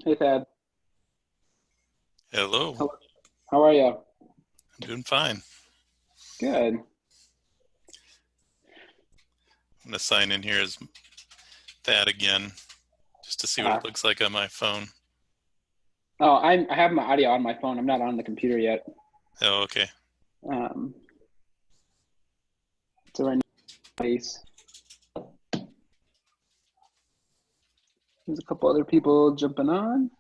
Hey Thad, Hello, how are you? I'm doing fine. Good. I'm gonna sign in here as that again, just to see what Uh, it looks like on my phone. I have my audio on my phone. I'm not on the computer yet. Oh, okay. Um, so right now, there's a couple other people jumping on.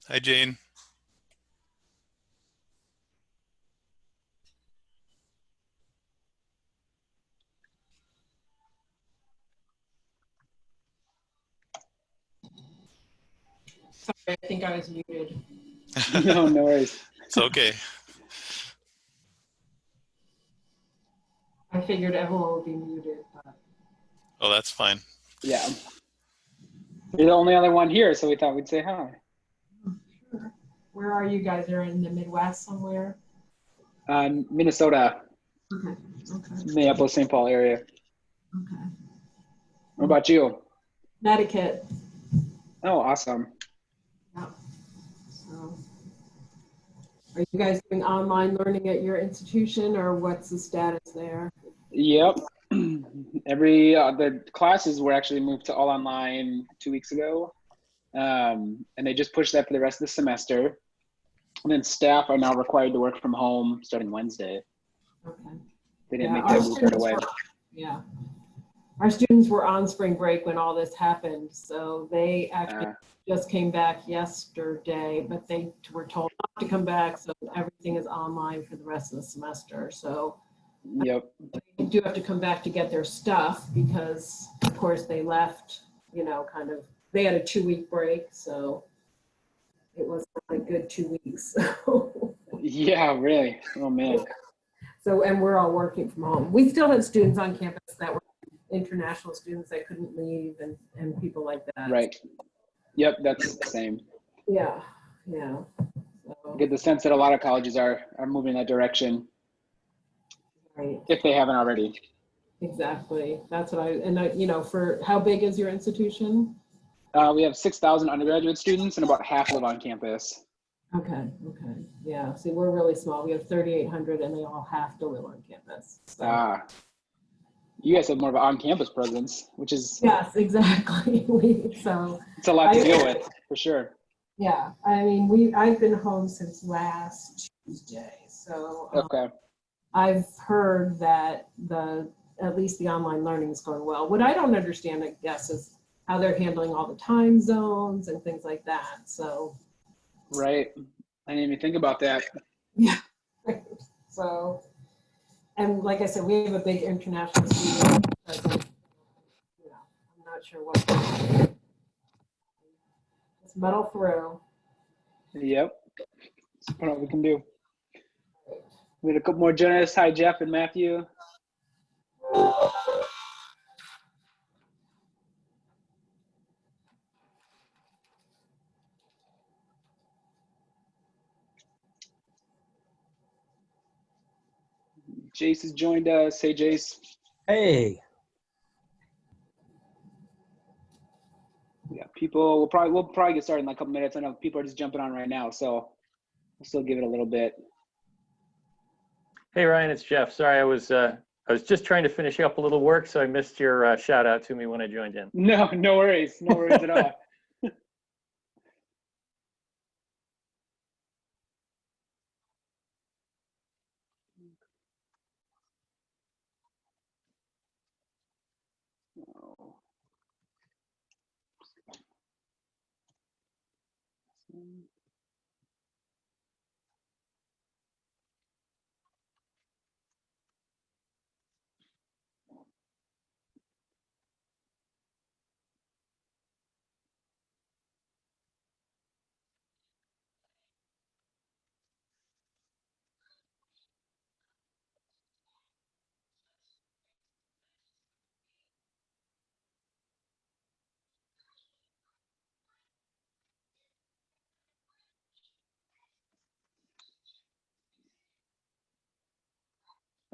Hi, Jane. I think I was muted. No, no worries. It's okay. I figured everyone would be muted, but Oh, that's fine. Yeah, you're the only other one here, so we thought we'd say hi. sure. Where are you guys? Are in the Midwest somewhere? Minnesota, Okay, okay, Minneapolis, St. Paul area. okay. What about you? Connecticut. Oh, awesome. Yeah. So, are you guys doing online learning at your institution, or what's the status there? Yep. The classes were actually moved to all online 2 weeks ago, and they just pushed that for the rest of the semester. And then staff are now required to work from home starting Wednesday. Okay. They didn't Yeah, make our that move right students away. were. Yeah, our students were on spring break when all this happened, so they actually Uh, just came back yesterday, but they were told not to come back, so everything is online for the rest of the semester. So yep. they do have to come back to get their stuff because, of course, they left, kind of, they had a 2 week break, so it was a good 2 weeks. Yeah, really. Oh man. So, and we're all working from home. We still have students on campus that were international students that couldn't leave and people like that. Right. Yep, that's the same. Yeah, yeah. I So, get the sense that a lot of colleges are moving in that direction right, if they haven't already. exactly. That's what for how big is your institution? We have 6,000 undergraduate students and about half live on campus. Okay, okay. Yeah, see, we're really small. We have 3,800 and they all have to live on campus. So, Ah, you guys have more of an on-campus presence, which is yes, exactly. it's a lot to deal I, with for sure. yeah, I mean, I've been home since last Tuesday. So, Okay. I've heard that at least the online learning is going well. What I don't understand, I guess, is how they're handling all the time zones and things like that. So, Right. I didn't even think about that. yeah. So, and like I said, we have a big international student presence. I'm not sure what. Let's muddle through. Yep. That's what we can do. We had a couple more journalists. Hi, Jeff and Matthew. Jace has joined us. Hey, Jace. Hey, Yeah, people. We'll probably get started in like a couple minutes. I know people are just jumping on right now, so we'll still give it a little bit. hey Ryan, it's Jeff. Sorry, I was just trying to finish up a little work, so I missed your shout out to me when I joined in. No, no worries. No worries at all.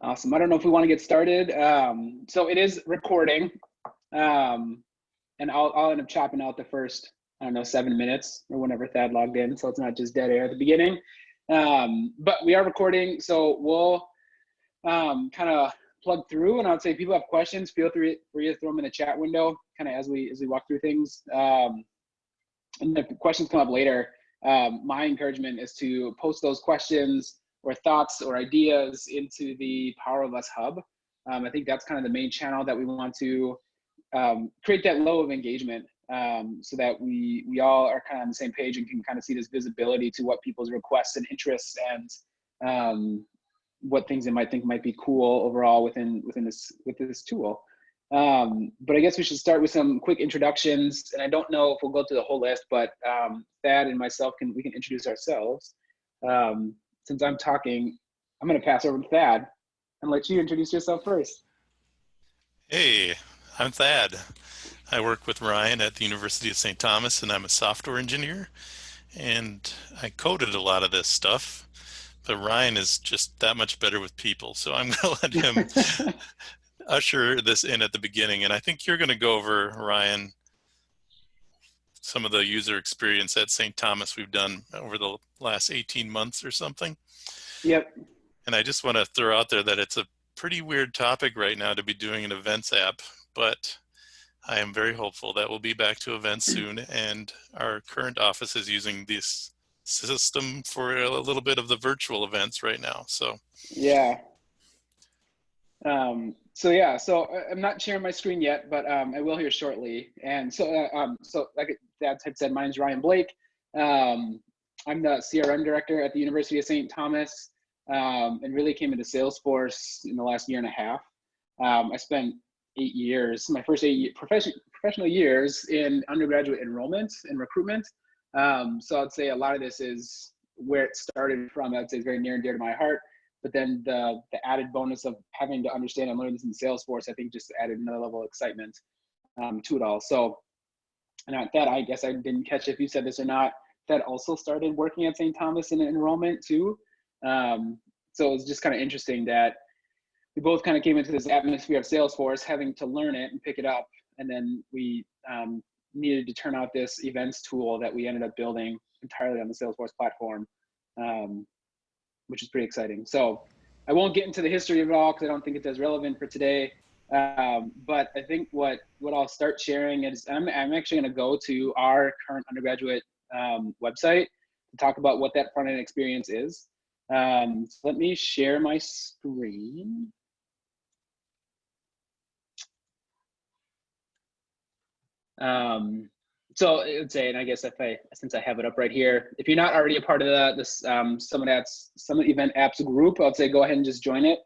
Awesome. I don't know if we want to get started. So it is recording, and I'll end up chopping out the first, I don't know, 7 minutes or whenever Thad logged in, so it's not just dead air at the beginning. But we are recording, so we'll kind of plug through, and I'd say if people have questions, feel free to throw them in the chat window, kind of as we walk through things. And if questions come up later, my encouragement is to post those questions or thoughts or ideas into the Power of Us Hub. I think that's kind of the main channel that we want to create that level of engagement, so that we all are kind of on the same page and can kind of see this visibility to what people's requests and interests and what things they might think might be cool overall within this tool. But I guess we should start with some quick introductions, and I don't know if we'll go through the whole list, but Thad and myself we can introduce ourselves. Since I'm talking, I'm going to pass over to Thad and let you introduce yourself first. Hey, I'm Thad. I work with Ryan at the University of St. Thomas, and I'm a software engineer. And I coded a lot of this stuff, but Ryan is just that much better with people. So I'm going to let him usher this in at the beginning. And I think you're going to go over, Ryan, some of the user experience at St. Thomas we've done over the last 18 months or something. Yep. And I just want to throw out there that it's a pretty weird topic right now to be doing an events app, but I am very hopeful that we'll be back to events soon. And our current office is using this system for a little bit of the virtual events right now. So yeah. So I'm not sharing my screen yet, but I will here shortly. And so like Thad had said, my name's Ryan Blake. I'm the CRM director at the University of St. Thomas, and really came into Salesforce in the last year and a half. I spent 8 years, my first 8 professional years in undergraduate enrollment and recruitment. So I'd say a lot of this is where it started from. I'd say it's very near and dear to my heart. But then the added bonus of having to understand and learn this in Salesforce, I think just added another level of excitement to it all. So, and that, I guess I didn't catch if you said this or not, that also started working at St. Thomas in enrollment too. So it was just kind of interesting that we both kind of came into this atmosphere of Salesforce, having to learn it and pick it up. And then we needed to turn out this events tool that we ended up building entirely on the Salesforce platform, which is pretty exciting. So I won't get into the history of it all because I don't think it's as relevant for today. But I think what I'll start sharing is I'm actually going to go to our current undergraduate website to talk about what that front end experience is. So let me share my screen. So I'd say, and I guess since I have it up right here, if you're not already a part of this Summit Event Apps group, I'd say go ahead and just join it.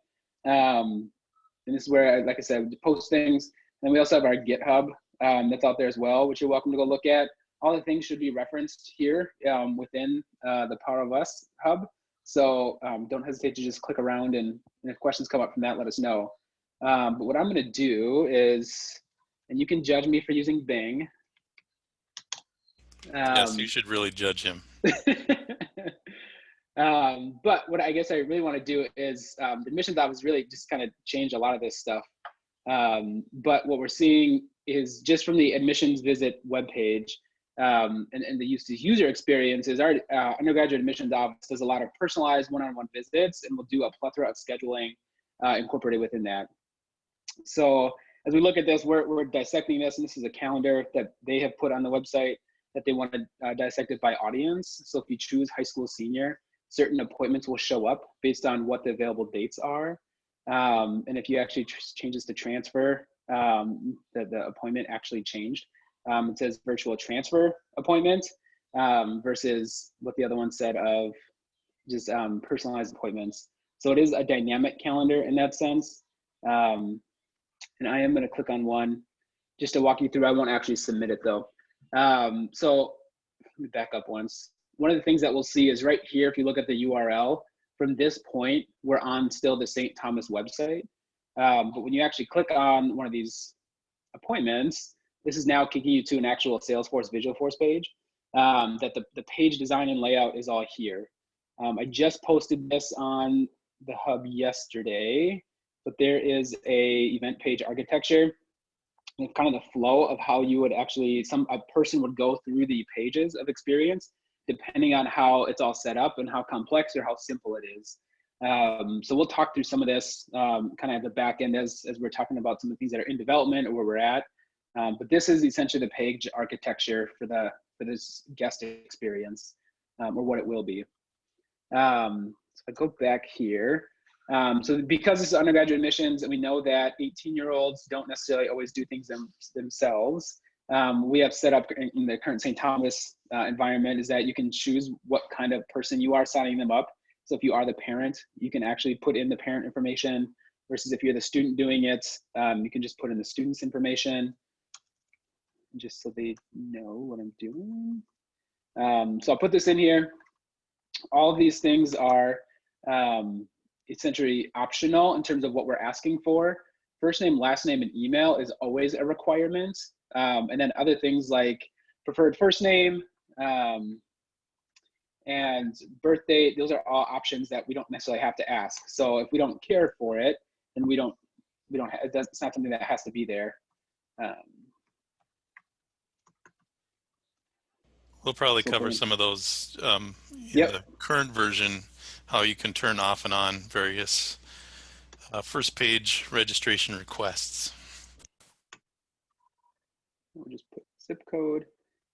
And this is where, like I said, we post things. And we also have our GitHub that's out there as well, which you're welcome to go look at. All the things should be referenced here within the Power of Us Hub. So don't hesitate to just click around, and if questions come up from that, let us know. But what I'm going to do is, and you can judge me for using Bing. Yes, you should really judge him. But what I guess I really want to do is the admissions office really just kind of change a lot of this stuff. But what we're seeing is just from the admissions visit webpage and the user experience is our undergraduate admissions office does a lot of personalized one-on-one visits, and we'll do a plethora of scheduling incorporated within that. So as we look at this, we're dissecting this, and this is a calendar that they have put on the website that they want to dissect it by audience. So if you choose high school senior, certain appointments will show up based on what the available dates are. And if you actually change this to transfer, the appointment actually changed. It says virtual transfer appointment. versus what the other one said of just personalized appointments. So it is a dynamic calendar in that sense. And I am going to click on one just to walk you through. I won't actually submit it though. So let me back up once. One of the things that we'll see is right here, if you look at the URL, from this point, we're on still the St. Thomas website. But when you actually click on one of these appointments, this is now kicking you to an actual Salesforce Visualforce page. That the page design and layout is all here. I just posted this on the hub yesterday, but there is a event page architecture. And kind of the flow of how you would actually, a person would go through the pages of experience, depending on how it's all set up and how complex or how simple it is. So we'll talk through some of this kind of at the back end as we're talking about some of the things that are in development or where we're at. But this is essentially the page architecture for this guest experience, or what it will be. So I go back here. So because this is undergraduate admissions and we know that 18-year-olds don't necessarily always do things themselves, we have set up in the current St. Thomas environment is that you can choose what kind of person you are signing them up. So if you are the parent, you can actually put in the parent information versus if you're the student doing it, you can just put in the student's information just so they know what I'm doing. So I'll put this in here. All of these things are essentially optional in terms of what we're asking for. First name, last name, and email is always a requirement. And then other things like preferred first name and birthday, those are all options that we don't necessarily have to ask. So if we don't care for it, then it's not something that has to be there. We'll probably cover some of those in the current version, how you can turn off and on various first page registration requests. We'll just put zip code.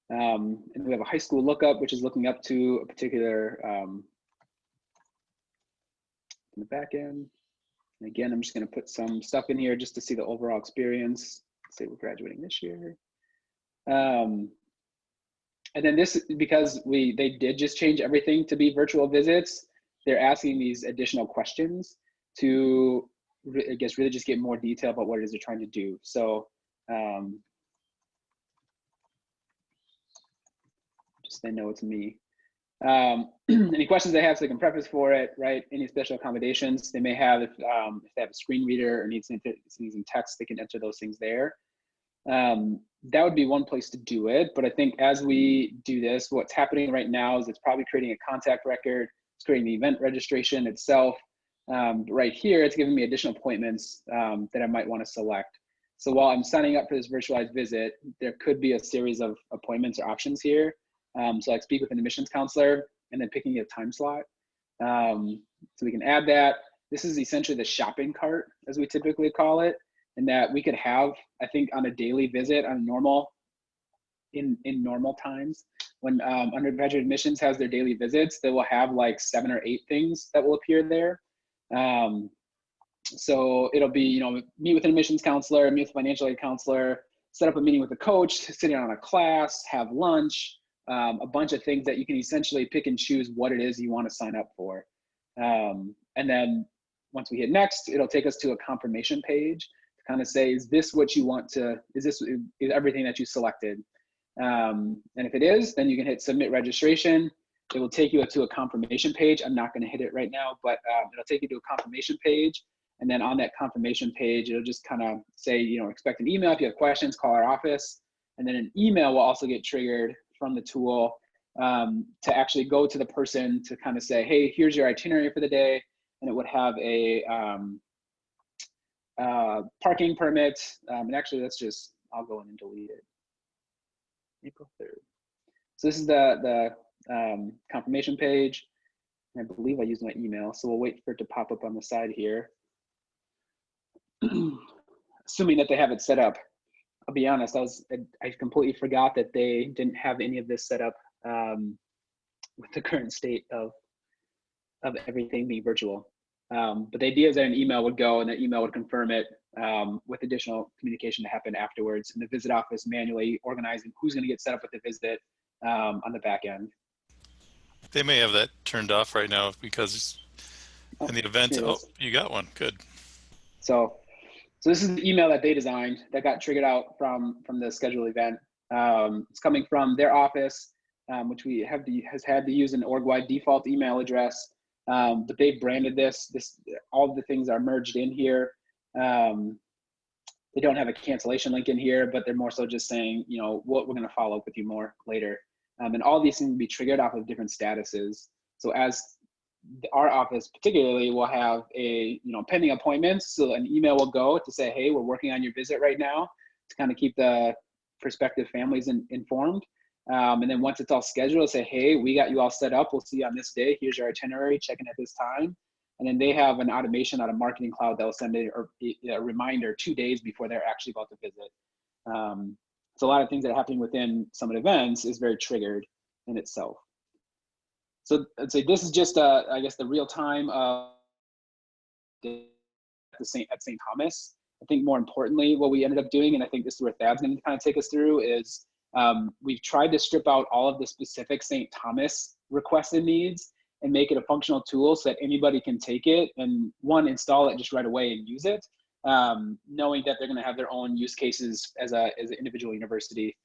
And we have a high school lookup, which is looking up to a particular in the back end. And again, I'm just going to put some stuff in here just to see the overall experience. Say we're graduating this year. And then this, because they did just change everything to be virtual visits, they're asking these additional questions to, I guess, really just get more detail about what it is they're trying to do. So just they know it's me. Any questions they have so they can preface for it, right? Any special accommodations they may have if they have a screen reader or needs using text, they can enter those things there. That would be one place to do it. But I think as we do this, what's happening right now is it's probably creating a contact record. It's creating the event registration itself. Right here, it's giving me additional appointments that I might want to select. So while I'm signing up for this virtualized visit, there could be a series of appointments or options here. So I speak with an admissions counselor and then picking a time slot. So we can add that. This is essentially the shopping cart, as we typically call it. And that we could have, I think, on a daily visit on normal, in normal times, when undergraduate admissions has their daily visits, they will have like 7 or 8 things that will appear there. So it'll be, meet with an admissions counselor, meet with a financial aid counselor, set up a meeting with a coach, sitting on a class, have lunch, a bunch of things that you can essentially pick and choose what it is you want to sign up for. And then once we hit next, it'll take us to a confirmation page. Kind of say, is this what you want to, is everything that you selected? And if it is, then you can hit submit registration. It will take you to a confirmation page. I'm not going to hit it right now, but it'll take you to a confirmation page. And then on that confirmation page, it'll just kind of say, expect an email. If you have questions, call our office. And then an email will also get triggered from the tool to actually go to the person to kind of say, hey, here's your itinerary for the day. And it would have a parking permit, and actually I'll go in and delete it. April 3rd. So this is the confirmation page. I believe I used my email, so we'll wait for it to pop up on the side here. Assuming that they have it set up. I'll be honest, I completely forgot that they didn't have any of this set up with the current state of everything being virtual. But the idea is that an email would go and that email would confirm it with additional communication to happen afterwards. And the visit office manually organizing who's going to get set up with the visit on the back end. They may have that turned off right now because Oh, in the event, here it oh, is. you got one. Good. So this is the email that they designed that got triggered out from the scheduled event. It's coming from their office, which we has had to use an org-wide default email address. But they've branded this. All of the things are merged in here. They don't have a cancellation link in here, but they're more so just saying, you know, what we're going to follow up with you more later. And all these things will be triggered off of different statuses. So as our office particularly will have a, you know, pending appointments, so an email will go to say, hey, we're working on your visit right now, to kind of keep the prospective families informed. And then once it's all scheduled, say, hey, we got you all set up. We'll see you on this day. Here's your itinerary. Check in at this time. And then they have an automation out of Marketing Cloud that will send a reminder 2 days before they're actually about to visit. So a lot of things that are happening within Summit events is very triggered in itself. So I'd say this is just, I guess, the real time at St. Thomas. I think more importantly, what we ended up doing, and I think this is where Thad's going to kind of take us through, is we've tried to strip out all of the specific St. Thomas requests and needs and make it a functional tool so that anybody can take it and install it just right away and use it, knowing that they're going to have their own use cases as an individual university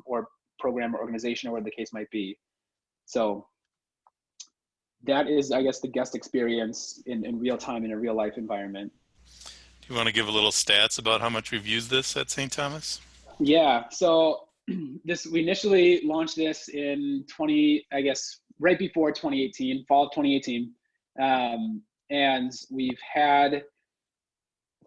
or program or organization or whatever the case might be. So that is, I guess, the guest experience in real time in a real life environment. Do you want to give a little stats about how much we've used this at St. Thomas? Yeah, so we initially launched this in right before 2018, fall of 2018. And we've had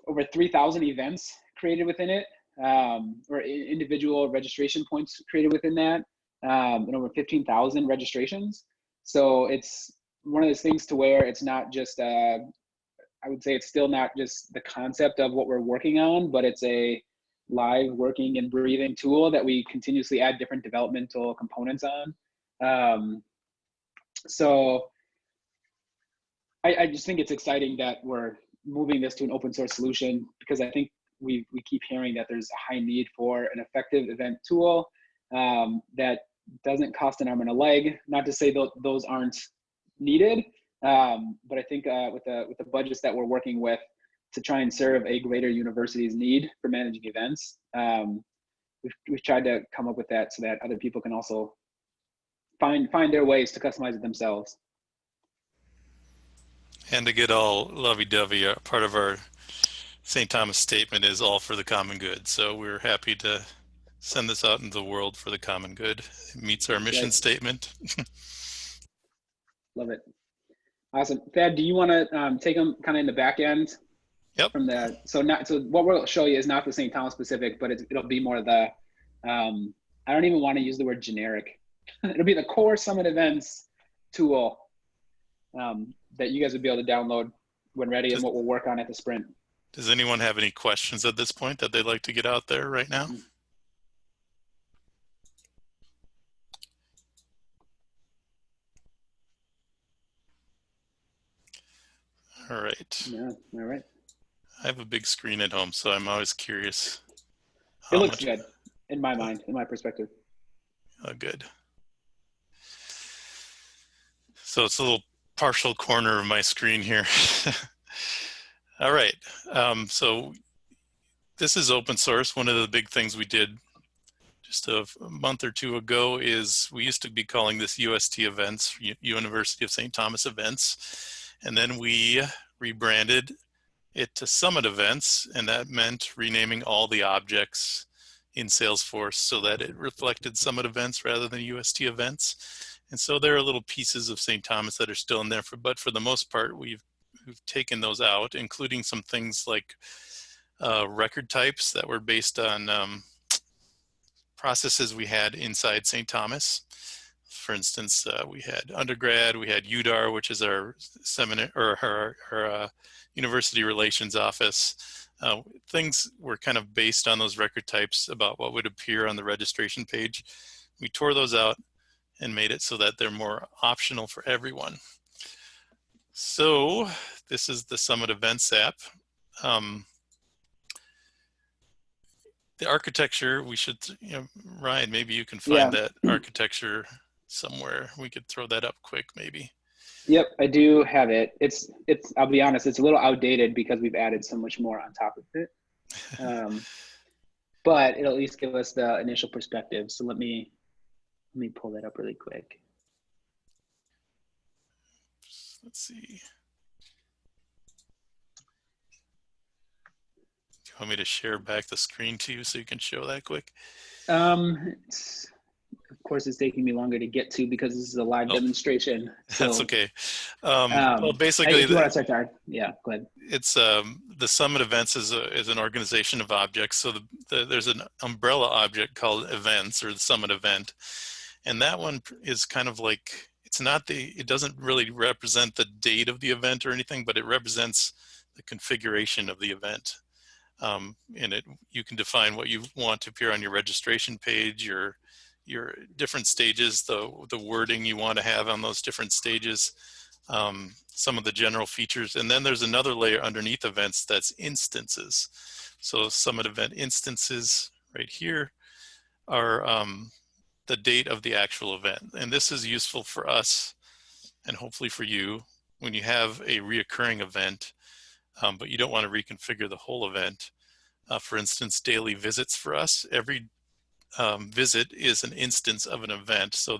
over 3,000 events created within it, or individual registration points created within that, and over 15,000 registrations. So it's one of those things to where it's not just, I would say it's still not just the concept of what we're working on, but it's a live working and breathing tool that we continuously add different developmental components on. So I just think it's exciting that we're moving this to an open source solution, because I think we keep hearing that there's a high need for an effective event tool that doesn't cost an arm and a leg. Not to say those aren't needed, but I think with the budgets that we're working with to try and serve a greater university's need for managing events, we've tried to come up with that so that other people can also find their ways to customize it themselves. And to get all lovey-dovey, part of our St. Thomas statement is all for the common good. So we're happy to send this out into the world for the common good. It meets our mission statement. Love it. Awesome. Thad, do you want to take them kind of in the back end? Yep. From the, so what we'll show you is not the St. Thomas specific, but it'll be more the, I don't even want to use the word generic. It'll be the core Summit events tool that you guys would be able to download when ready, and what we'll work on at the sprint. Does anyone have any questions at this point that they'd like to get out there right now? All right. Yeah, all right. I have a big screen at home, so I'm always curious. It looks good in my mind, in my perspective. Oh, good. So it's a little partial corner of my screen here. All right. So this is open source. One of the big things we did just a month or two ago is we used to be calling this UST Events, University of St. Thomas Events. And then we rebranded it to Summit Events, and that meant renaming all the objects in Salesforce so that it reflected Summit Events rather than UST Events. And so there are little pieces of St. Thomas that are still in there, but for the most part, we've taken those out, including some things like record types that were based on processes we had inside St. Thomas. For instance, we had undergrad, we had UDAR, which is our seminar or our university relations office. Things were kind of based on those record types about what would appear on the registration page. We tore those out and made it so that they're more optional for everyone. So this is the Summit Events app. the architecture, we should, Ryan, maybe you can Yeah. find that architecture somewhere. We could throw that up quick, maybe. Yep, I do have it. It's. I'll be honest, it's a little outdated because we've added so much more on top of it. But it'll at least give us the initial perspective. So let me pull that up really quick. Let's see. Do you want me to share back the screen to you so you can show that quick? Of course, it's taking me longer to get to because this is a live demonstration. So, that's okay. Well, basically, if you want to start there, yeah, go ahead. It's the Summit Events is an organization of objects. So there's an umbrella object called events, or the Summit event, and that one is kind of like, it doesn't really represent the date of the event or anything, but it represents the configuration of the event. And you can define what you want to appear on your registration page, your different stages, the wording you want to have on those different stages, some of the general features. And then there's another layer underneath events that's instances. So Summit event instances right here are the date of the actual event. And this is useful for us and hopefully for you when you have a reoccurring event, but you don't want to reconfigure the whole event. For instance, daily visits for us, every visit is an instance of an event. So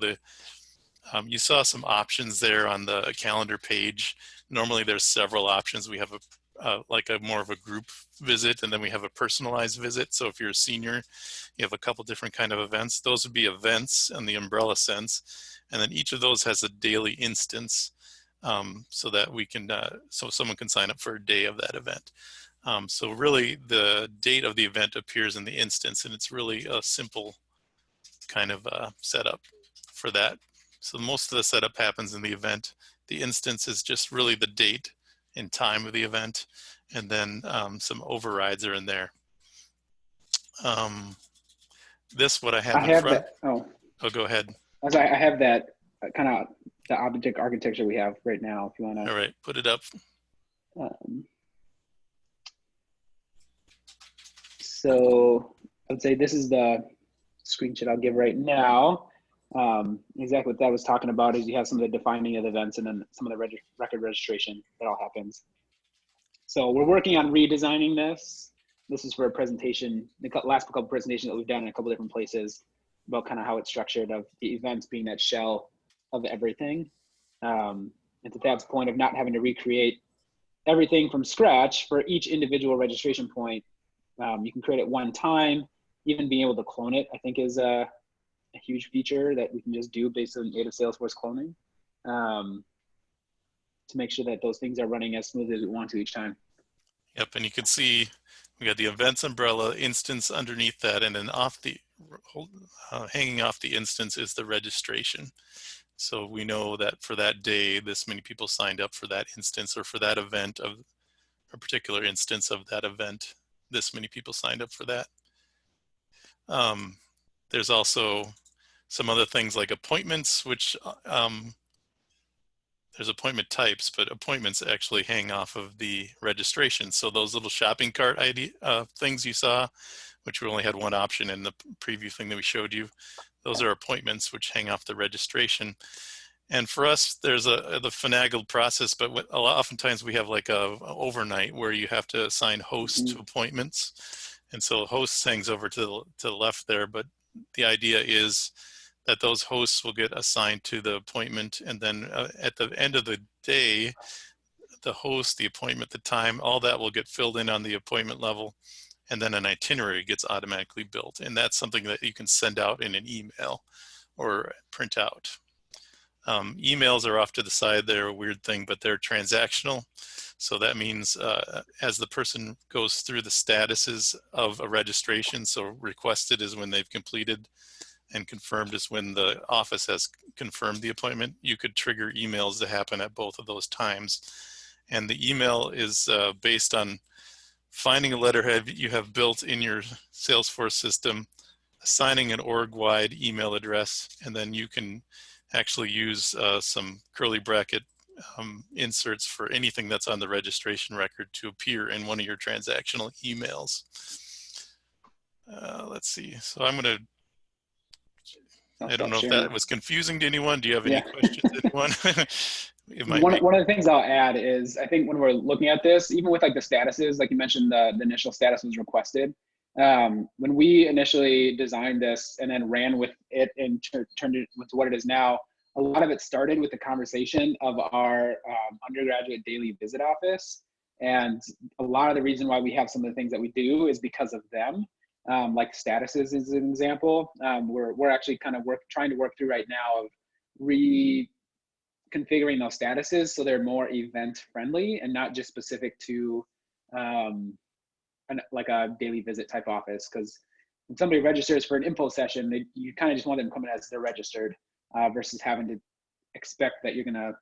you saw some options there on the calendar page. Normally there's several options. We have like more of a group visit, and then we have a personalized visit. So if you're a senior, you have a couple different kind of events. Those would be events in the umbrella sense. And then each of those has a daily instance, so that we can, so someone can sign up for a day of that event. So really the date of the event appears in the instance, and it's really a simple kind of setup for that. So most of the setup happens in the event. The instance is just really the date and time of the event, and then some overrides are in there. What I have in front. Oh, go ahead. I have that kind of the object architecture we have right now. If you want to. All right, put it up. So I would say this is the screenshot I'll give right now. Exactly what that was talking about is you have some of the defining of the events and then some of the record registration that all happens. So we're working on redesigning this. This is for a presentation, the last couple of presentations that we've done in a couple different places about kind of how it's structured, of the events being that shell of everything. And to Thad's point of not having to recreate everything from scratch for each individual registration point, you can create it one time. Even being able to clone it, I think, is a huge feature that we can just do based on native Salesforce cloning, to make sure that those things are running as smoothly as we want to each time. Yep, and you can see we got the events umbrella instance underneath that, and then hanging off the instance is the registration. So we know that for that day, this many people signed up for that instance, or for that event of a particular instance of that event, this many people signed up for that. There's also some other things like appointments, which there's appointment types, but appointments actually hang off of the registration. So those little shopping cart things you saw, which we only had one option in the preview thing that we showed you, those are appointments which hang off the registration. And for us, there's the finagled process, but oftentimes we have like a overnight where you have to assign hosts to appointments. And so hosts hangs over to the left there, but the idea is that those hosts will get assigned to the appointment, and then at the end of the day, the host, the appointment, the time, all that will get filled in on the appointment level, and then an itinerary gets automatically built. And that's something that you can send out in an email or print out. Emails are off to the side. They're a weird thing, but they're transactional. So that means as the person goes through the statuses of a registration, so requested is when they've completed, and confirmed is when the office has confirmed the appointment, you could trigger emails to happen at both of those times. And the email is based on finding a letterhead you have built in your Salesforce system, assigning an org-wide email address, and then you can actually use some curly bracket inserts for anything that's on the registration record to appear in one of your transactional emails. let's see. So I'm going to, I'll I don't stop know if sharing. that was confusing to anyone. Do you have any Yeah. questions, anyone? It might be. One of the things I'll add is I think when we're looking at this, even with like the statuses, like you mentioned, the initial status was requested. When we initially designed this and then ran with it and turned it with what it is now, a lot of it started with the conversation of our undergraduate daily visit office. And a lot of the reason why we have some of the things that we do is because of them. Like statuses is an example. We're actually kind of trying to work through right now of configuring those statuses so they're more event friendly and not just specific to like a daily visit type office. Because when somebody registers for an info session, you kind of just want them coming as they're registered versus having to expect that you're going to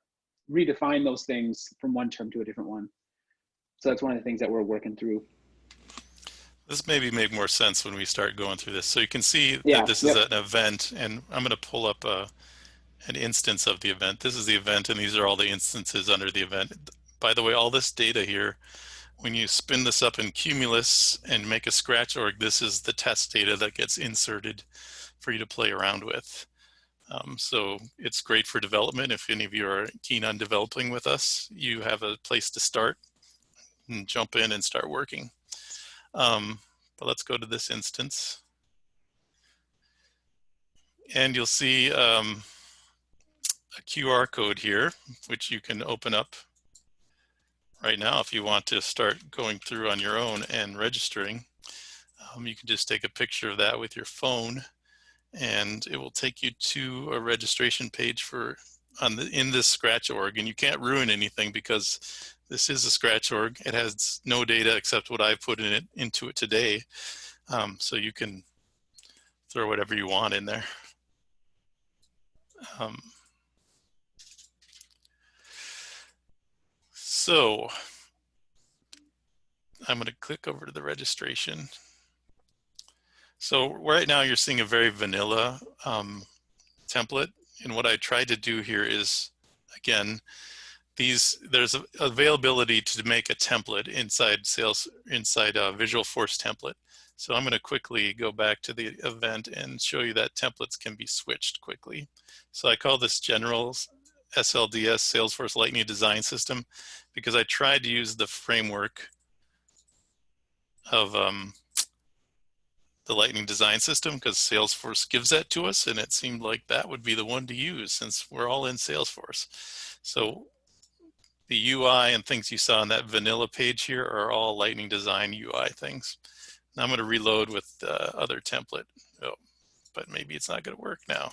redefine those things from one term to a different one. So that's one of the things that we're working through. This maybe make more sense when we start going through this. So you can see Yeah, that this is an event, and I'm going to pull up an instance of the event. This is the event, and these are all the instances under the event. By the way, all this data here, when you spin this up in Cumulus and make a scratch org, this is the test data that gets inserted for you to play around with. So it's great for development. If any of you are keen on developing with us, you have a place to start and jump in and start working. But let's go to this instance. And you'll see a QR code here, which you can open up right now if you want to start going through on your own and registering. You can just take a picture of that with your phone, and it will take you to a registration page in this Scratch org. And you can't ruin anything because this is a Scratch org. It has no data except what I put into it today. So you can throw whatever you want in there. So I'm going to click over to the registration. So right now you're seeing a very vanilla template. And what I tried to do here is, again, there's availability to make a template inside Visualforce template. So I'm going to quickly go back to the event and show you that templates can be switched quickly. So I call this general SLDS, Salesforce Lightning Design System, because I tried to use the framework of the Lightning Design System because Salesforce gives that to us, and it seemed like that would be the one to use since we're all in Salesforce. So the UI and things you saw on that vanilla page here are all Lightning Design UI things. Now I'm going to reload with the other template. Oh, but maybe it's not going to work now.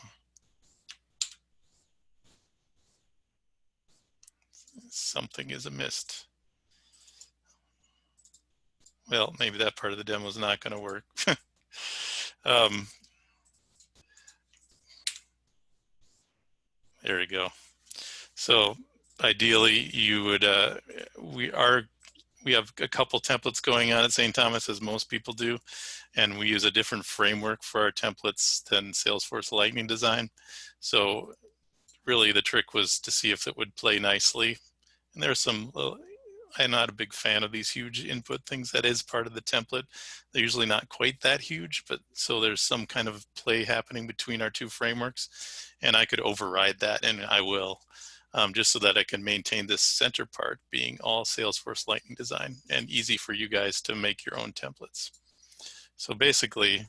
Something is amiss. Well, maybe that part of the demo is not going to work. There we go. So ideally, you would we have a couple templates going on at St. Thomas, as most people do, and we use a different framework for our templates than Salesforce Lightning Design. So really, the trick was to see if it would play nicely. And there's some. I'm not a big fan of these huge input things. That is part of the template. They're usually not quite that huge, but so there's some kind of play happening between our two frameworks, and I could override that, and I will, just so that I can maintain this center part being all Salesforce Lightning Design and easy for you guys to make your own templates. So basically,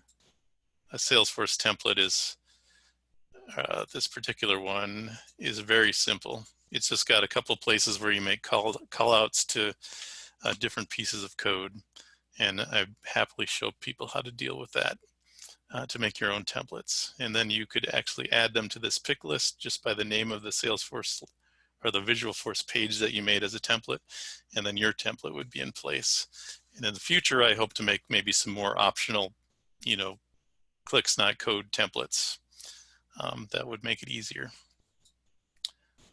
a Salesforce template is, this particular one is very simple. It's just got a couple places where you make call outs to different pieces of code. And I happily show people how to deal with that to make your own templates. And then you could actually add them to this pick list just by the name of the Salesforce or the Visualforce page that you made as a template. And then your template would be in place. And in the future, I hope to make maybe some more optional, clicks, not code templates that would make it easier.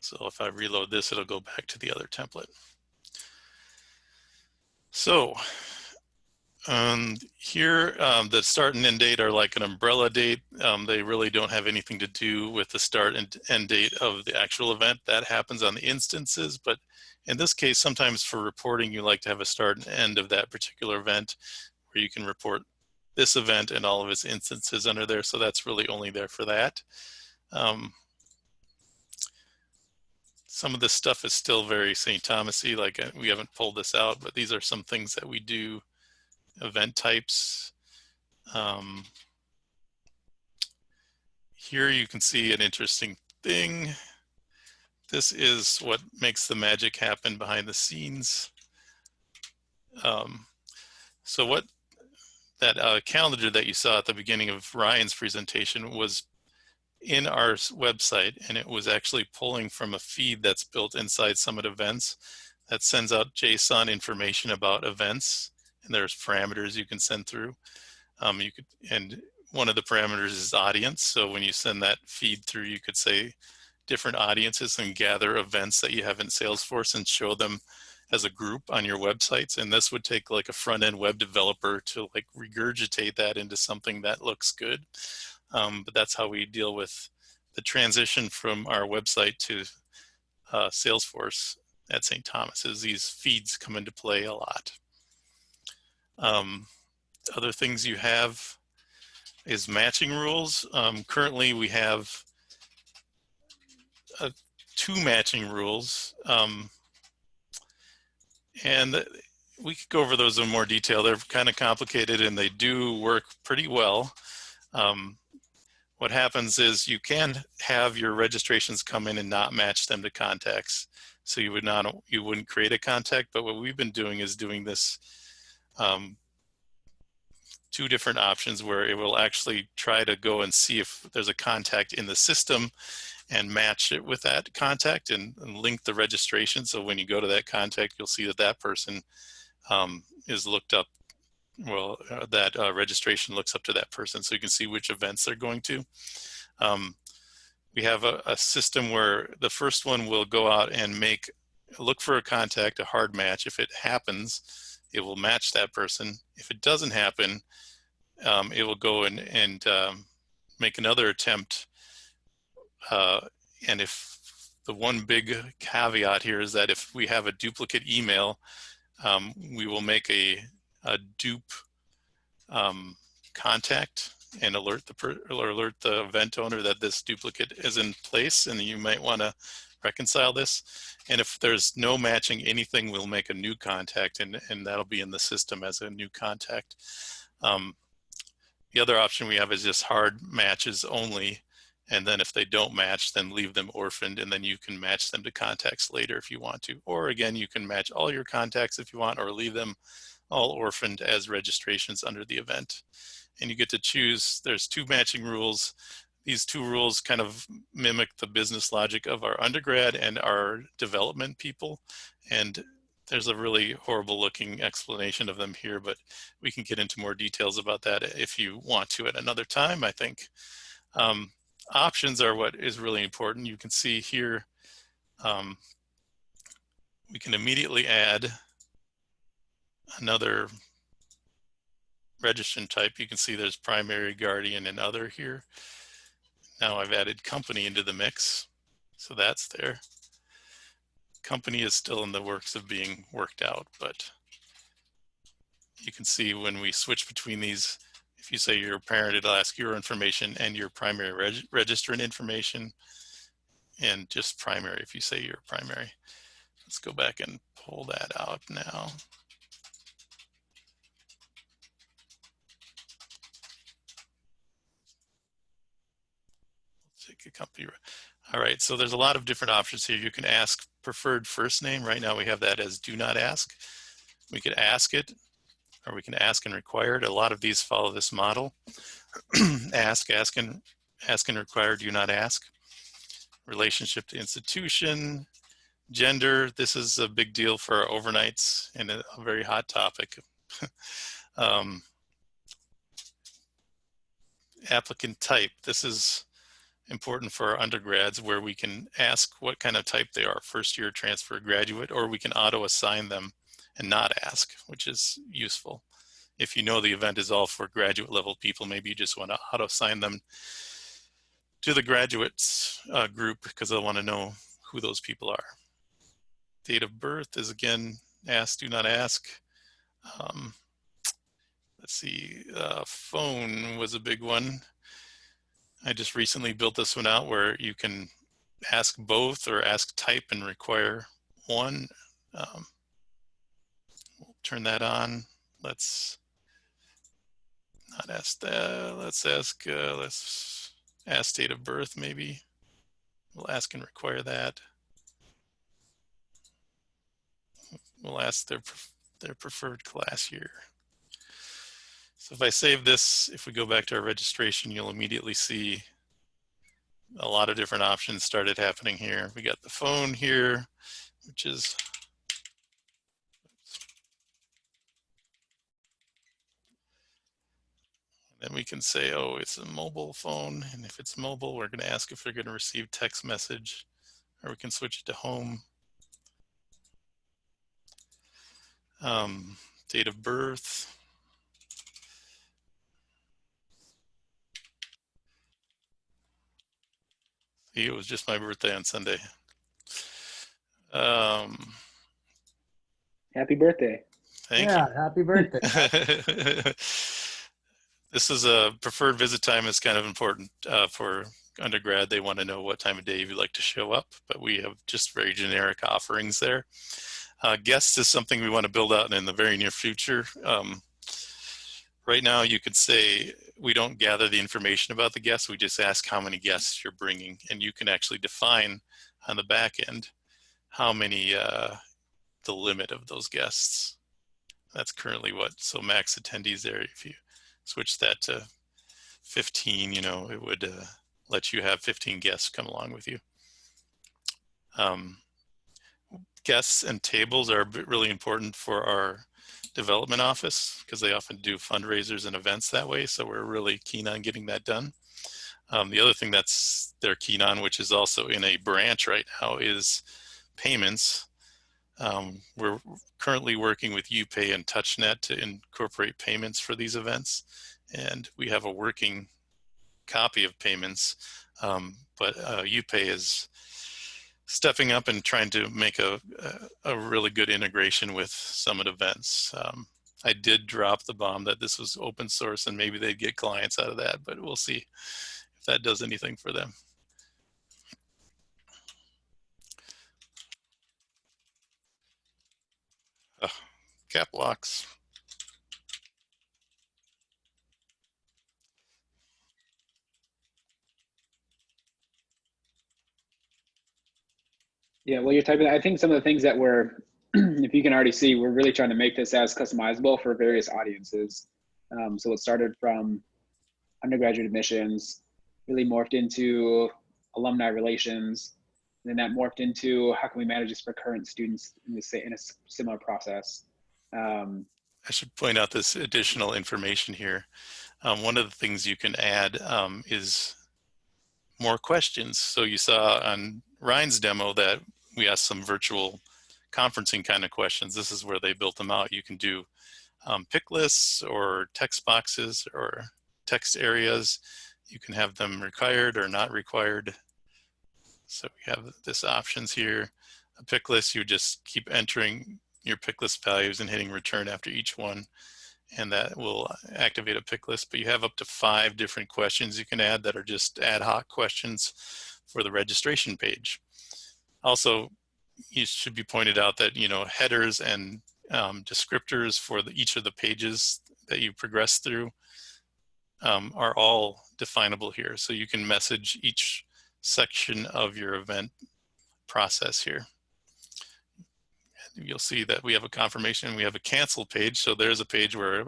So if I reload this, it'll go back to the other template. So here, the start and end date are like an umbrella date. They really don't have anything to do with the start and end date of the actual event. That happens on the instances, but in this case, sometimes for reporting, you like to have a start and end of that particular event where you can report this event and all of its instances under there. So that's really only there for that. Some of this stuff is still very St. Thomas-y, like we haven't pulled this out, but these are some things that we do. Event types. Here you can see an interesting thing. This is what makes the magic happen behind the scenes. So what that calendar that you saw at the beginning of Ryan's presentation was in our website, and it was actually pulling from a feed that's built inside Summit Events that sends out JSON information about events, and there's parameters you can send through. And one of the parameters is audience. So when you send that feed through, you could say different audiences and gather events that you have in Salesforce and show them as a group on your websites. And this would take like a front-end web developer to like regurgitate that into something that looks good. But that's how we deal with the transition from our website to Salesforce at St. Thomas, is these feeds come into play a lot. Other things you have is matching rules. Currently we have 2 matching rules. And we could go over those in more detail. They're kind of complicated and they do work pretty well. What happens is you can have your registrations come in and not match them to contacts. So you wouldn't create a contact, but what we've been doing is doing this 2 different options where it will actually try to go and see if there's a contact in the system and match it with that contact and link the registration. So when you go to that contact, you'll see that that person is looked up. Well, that registration looks up to that person, so you can see which events they're going to. We have a system where the first one will go out and look for a contact, a hard match. If it happens, it will match that person. If it doesn't happen, it will go and make another attempt. And if the one big caveat here is that if we have a duplicate email, we will make a dupe contact and alert the event owner that this duplicate is in place, and you might want to reconcile this. And if there's no matching anything, we'll make a new contact, and that'll be in the system as a new contact. The other option we have is just hard matches only, and then if they don't match, then leave them orphaned, and then you can match them to contacts later if you want to. Or again, you can match all your contacts if you want, or leave them all orphaned as registrations under the event. And you get to choose, there's 2 matching rules. These 2 rules kind of mimic the business logic of our undergrad and our development people. And there's a really horrible looking explanation of them here, but we can get into more details about that if you want to at another time, I think. Options are what is really important. You can see here, we can immediately add another registrant type. You can see there's primary, guardian, and other here. Now I've added company into the mix, so that's there. Company is still in the works of being worked out, but you can see when we switch between these, if you say you're a parent, it'll ask your information and your primary registrant information, and just primary if you say you're primary. Let's go back and pull that out now. Take a company. All right, so there's a lot of different options here. You can ask preferred first name. Right now we have that as do not ask. We could ask it, or we can ask and require it. A lot of these follow this model. ask and require, do not ask. Relationship to institution, gender. This is a big deal for our overnights and a very hot topic. Applicant type. This is important for our undergrads, where we can ask what kind of type they are, first year, transfer, graduate, or we can auto assign them and not ask, which is useful. If you know the event is all for graduate level people, maybe you just want to auto assign them to the graduates group because they'll want to know who those people are. Date of birth is again ask, do not ask. Let's let's see, phone was a big one. I just recently built this one out where you can ask both or ask type and require one. We'll turn that on. Let's not ask that. Let's ask date of birth maybe. We'll ask and require that. We'll ask their preferred class year. So if I save this, if we go back to our registration, you'll immediately see a lot of different options started happening here. We got the phone here, which is, then we can say, oh, it's a mobile phone. And if it's mobile, we're going to ask if they're going to receive text message, or we can switch it to home. Date of birth. See, it was just my birthday on Sunday. Happy birthday. Thank Yeah, you. happy birthday. This is a preferred visit time is kind of important for undergrad. They want to know what time of day you'd like to show up, but we have just very generic offerings there. Guests is something we want to build out in the very near future. Right now, you could say we don't gather the information about the guests. We just ask how many guests you're bringing, and you can actually define on the back end how many, the limit of those guests. That's currently so max attendees there. If you switch that to 15, it would let you have 15 guests come along with you. Guests and tables are really important for our development office because they often do fundraisers and events that way. So we're really keen on getting that done. The other thing they're keen on, which is also in a branch right now, is payments. We're currently working with UPay and TouchNet to incorporate payments for these events. And we have a working copy of payments, but UPay is stepping up and trying to make a really good integration with Summit events. I did drop the bomb that this was open source and maybe they'd get clients out of that, but we'll see if that does anything for them. Cap locks. Yeah, well, you're typing. I think some of the things that if you can already see, we're really trying to make this as customizable for various audiences. So it started from undergraduate admissions, really morphed into alumni relations, and then that morphed into how can we manage this for current students in a similar process. I should point out this additional information here. One of the things you can add is more questions. So you saw on Ryan's demo that we asked some virtual conferencing kind of questions. This is where they built them out. You can do pick lists or text boxes or text areas. You can have them required or not required. So we have this options here. A pick list, you just keep entering your pick list values and hitting return after each one, and that will activate a pick list. But you have up to 5 different questions you can add that are just ad hoc questions for the registration page. Also, it should be pointed out that headers and descriptors for each of the pages that you progress through are all definable here. So you can message each section of your event process here. You'll see that we have a confirmation, we have a cancel page. So there's a page where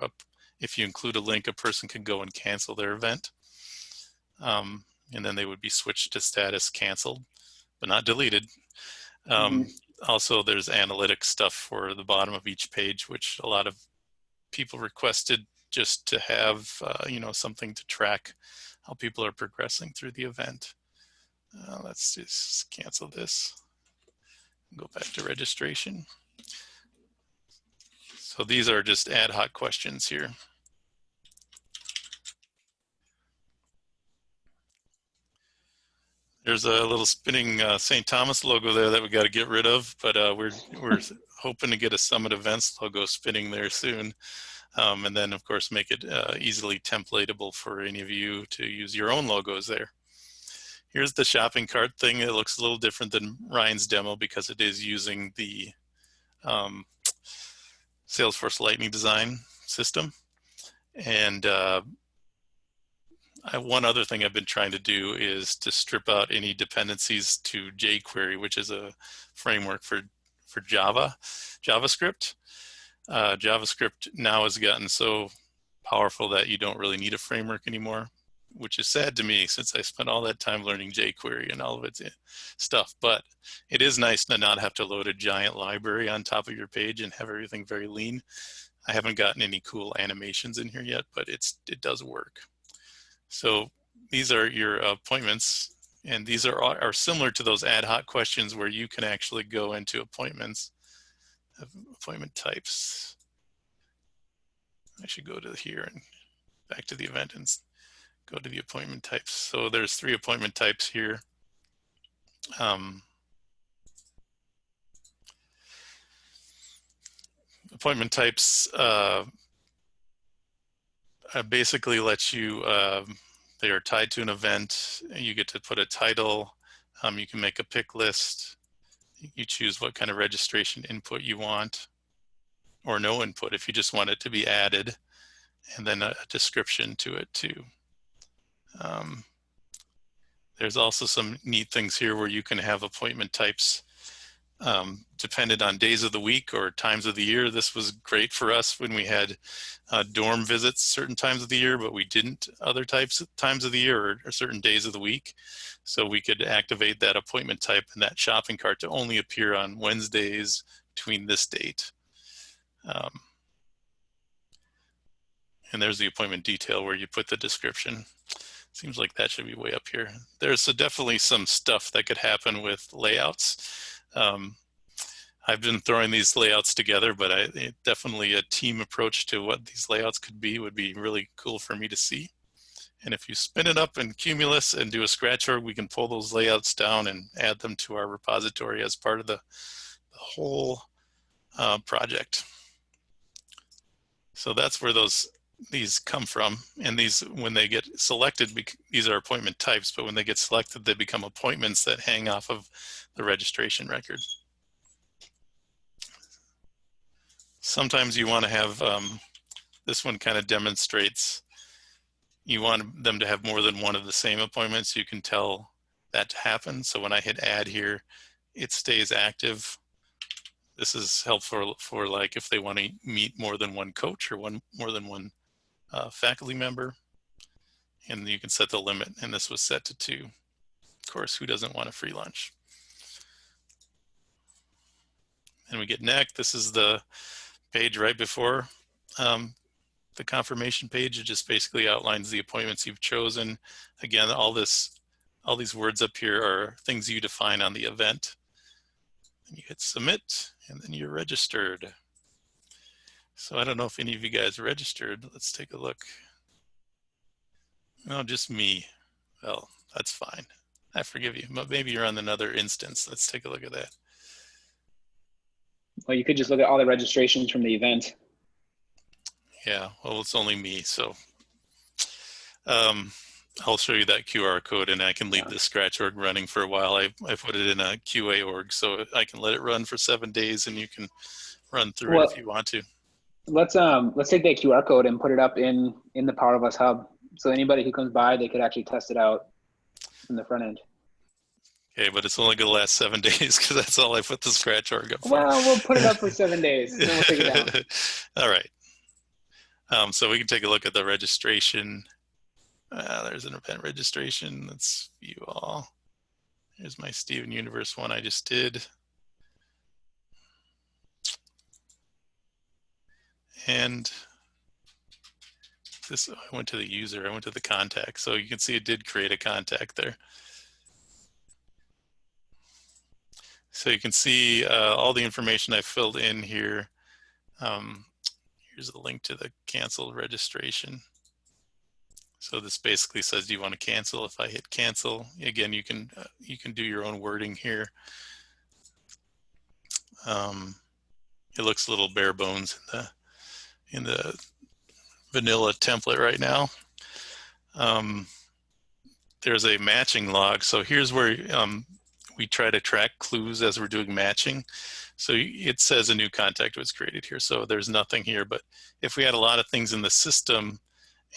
if you include a link, a person can go and cancel their event. And then they would be switched to status canceled, but not deleted. Also, there's analytic stuff for the bottom of each page, which a lot of people requested just to have something to track how people are progressing through the event. Let's just cancel this. Go back to registration. So these are just ad hoc questions here. There's a little spinning St. Thomas logo there that we got to get rid of, but we're hoping to get a Summit Events logo spinning there soon. And then of course make it easily templatable for any of you to use your own logos there. Here's the shopping cart thing. It looks a little different than Ryan's demo because it is using the Salesforce Lightning Design system. And one other thing I've been trying to do is to strip out any dependencies to jQuery, which is a framework for JavaScript. JavaScript now has gotten so powerful that you don't really need a framework anymore, which is sad to me since I spent all that time learning jQuery and all of its stuff. But it is nice to not have to load a giant library on top of your page and have everything very lean. I haven't gotten any cool animations in here yet, but it does work. So these are your appointments, and these are similar to those ad hoc questions where you can actually go into appointment types. I should go to here and back to the event and go to the appointment types. So there's 3 appointment types here. Appointment types basically lets you, they are tied to an event. You get to put a title. You can make a pick list. You choose what kind of registration input you want, or no input if you just want it to be added, and then a description to it too. There's also some neat things here where you can have appointment types dependent on days of the week or times of the year. This was great for us when we had dorm visits certain times of the year, but we didn't other times of the year or certain days of the week. So we could activate that appointment type and that shopping cart to only appear on Wednesdays between this date. And there's the appointment detail where you put the description. Seems like that should be way up here. There's definitely some stuff that could happen with layouts. I've been throwing these layouts together, but definitely a team approach to what these layouts could be would be really cool for me to see. And if you spin it up in Cumulus and do a scratch org, we can pull those layouts down and add them to our repository as part of the whole project. So that's where these come from. And these, when they get selected, these are appointment types, but when they get selected, they become appointments that hang off of the registration record. Sometimes you want to have, this one kind of demonstrates, you want them to have more than one of the same appointments. You can tell that to happen. So when I hit add here, it stays active. This is helpful for like if they want to meet more than one coach or more than one faculty member. And you can set the limit, and this was set to 2. Of course, who doesn't want a free lunch? And we get NEC. This is the page right before the confirmation page. It just basically outlines the appointments you've chosen. Again, all these words up here are things you define on the event. And you hit submit, and then you're registered. So I don't know if any of you guys are registered. Let's take a look. No, just me. Well, that's fine. I forgive you, but maybe you're on another instance. Let's take a look at that. Well, you could just look at all the registrations from the event. Yeah, well, it's only me, so I'll show you that QR code, and I can leave the scratch org running for a while. I put it in a QA org, so I can let it run for 7 days, and you can run through it if you want to. Let's take that QR code and put it up in the Power of Us hub, so anybody who comes by, they could actually test it out in the front end. Okay, but it's only going to last 7 days because that's all I put the scratch org up for. Well, we'll put it up for 7 days, then we'll take it down. All right. So we can take a look at the registration. There's an event registration. Let's view all. Here's my Steven Universe one I just did. And this, I went to the user, I went to the contact. So you can see it did create a contact there. So you can see all the information I filled in here. Here's a link to the canceled registration. So this basically says, do you want to cancel? If I hit cancel, again, you can do your own wording here. It looks a little bare bones in the vanilla template right now. There's a matching log. So here's where we try to track clues as we're doing matching. So it says a new contact was created here. So there's nothing here, but if we had a lot of things in the system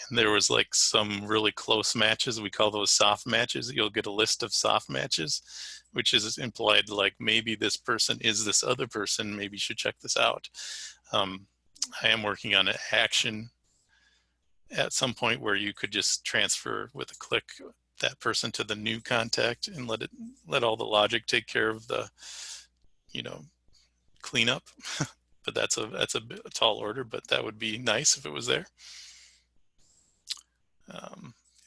and there was like some really close matches, we call those soft matches. You'll get a list of soft matches, which is implied like maybe this person is this other person, maybe you should check this out. I am working on an action at some point where you could just transfer with a click that person to the new contact and let all the logic take care of the, cleanup. But that's a tall order, but that would be nice if it was there.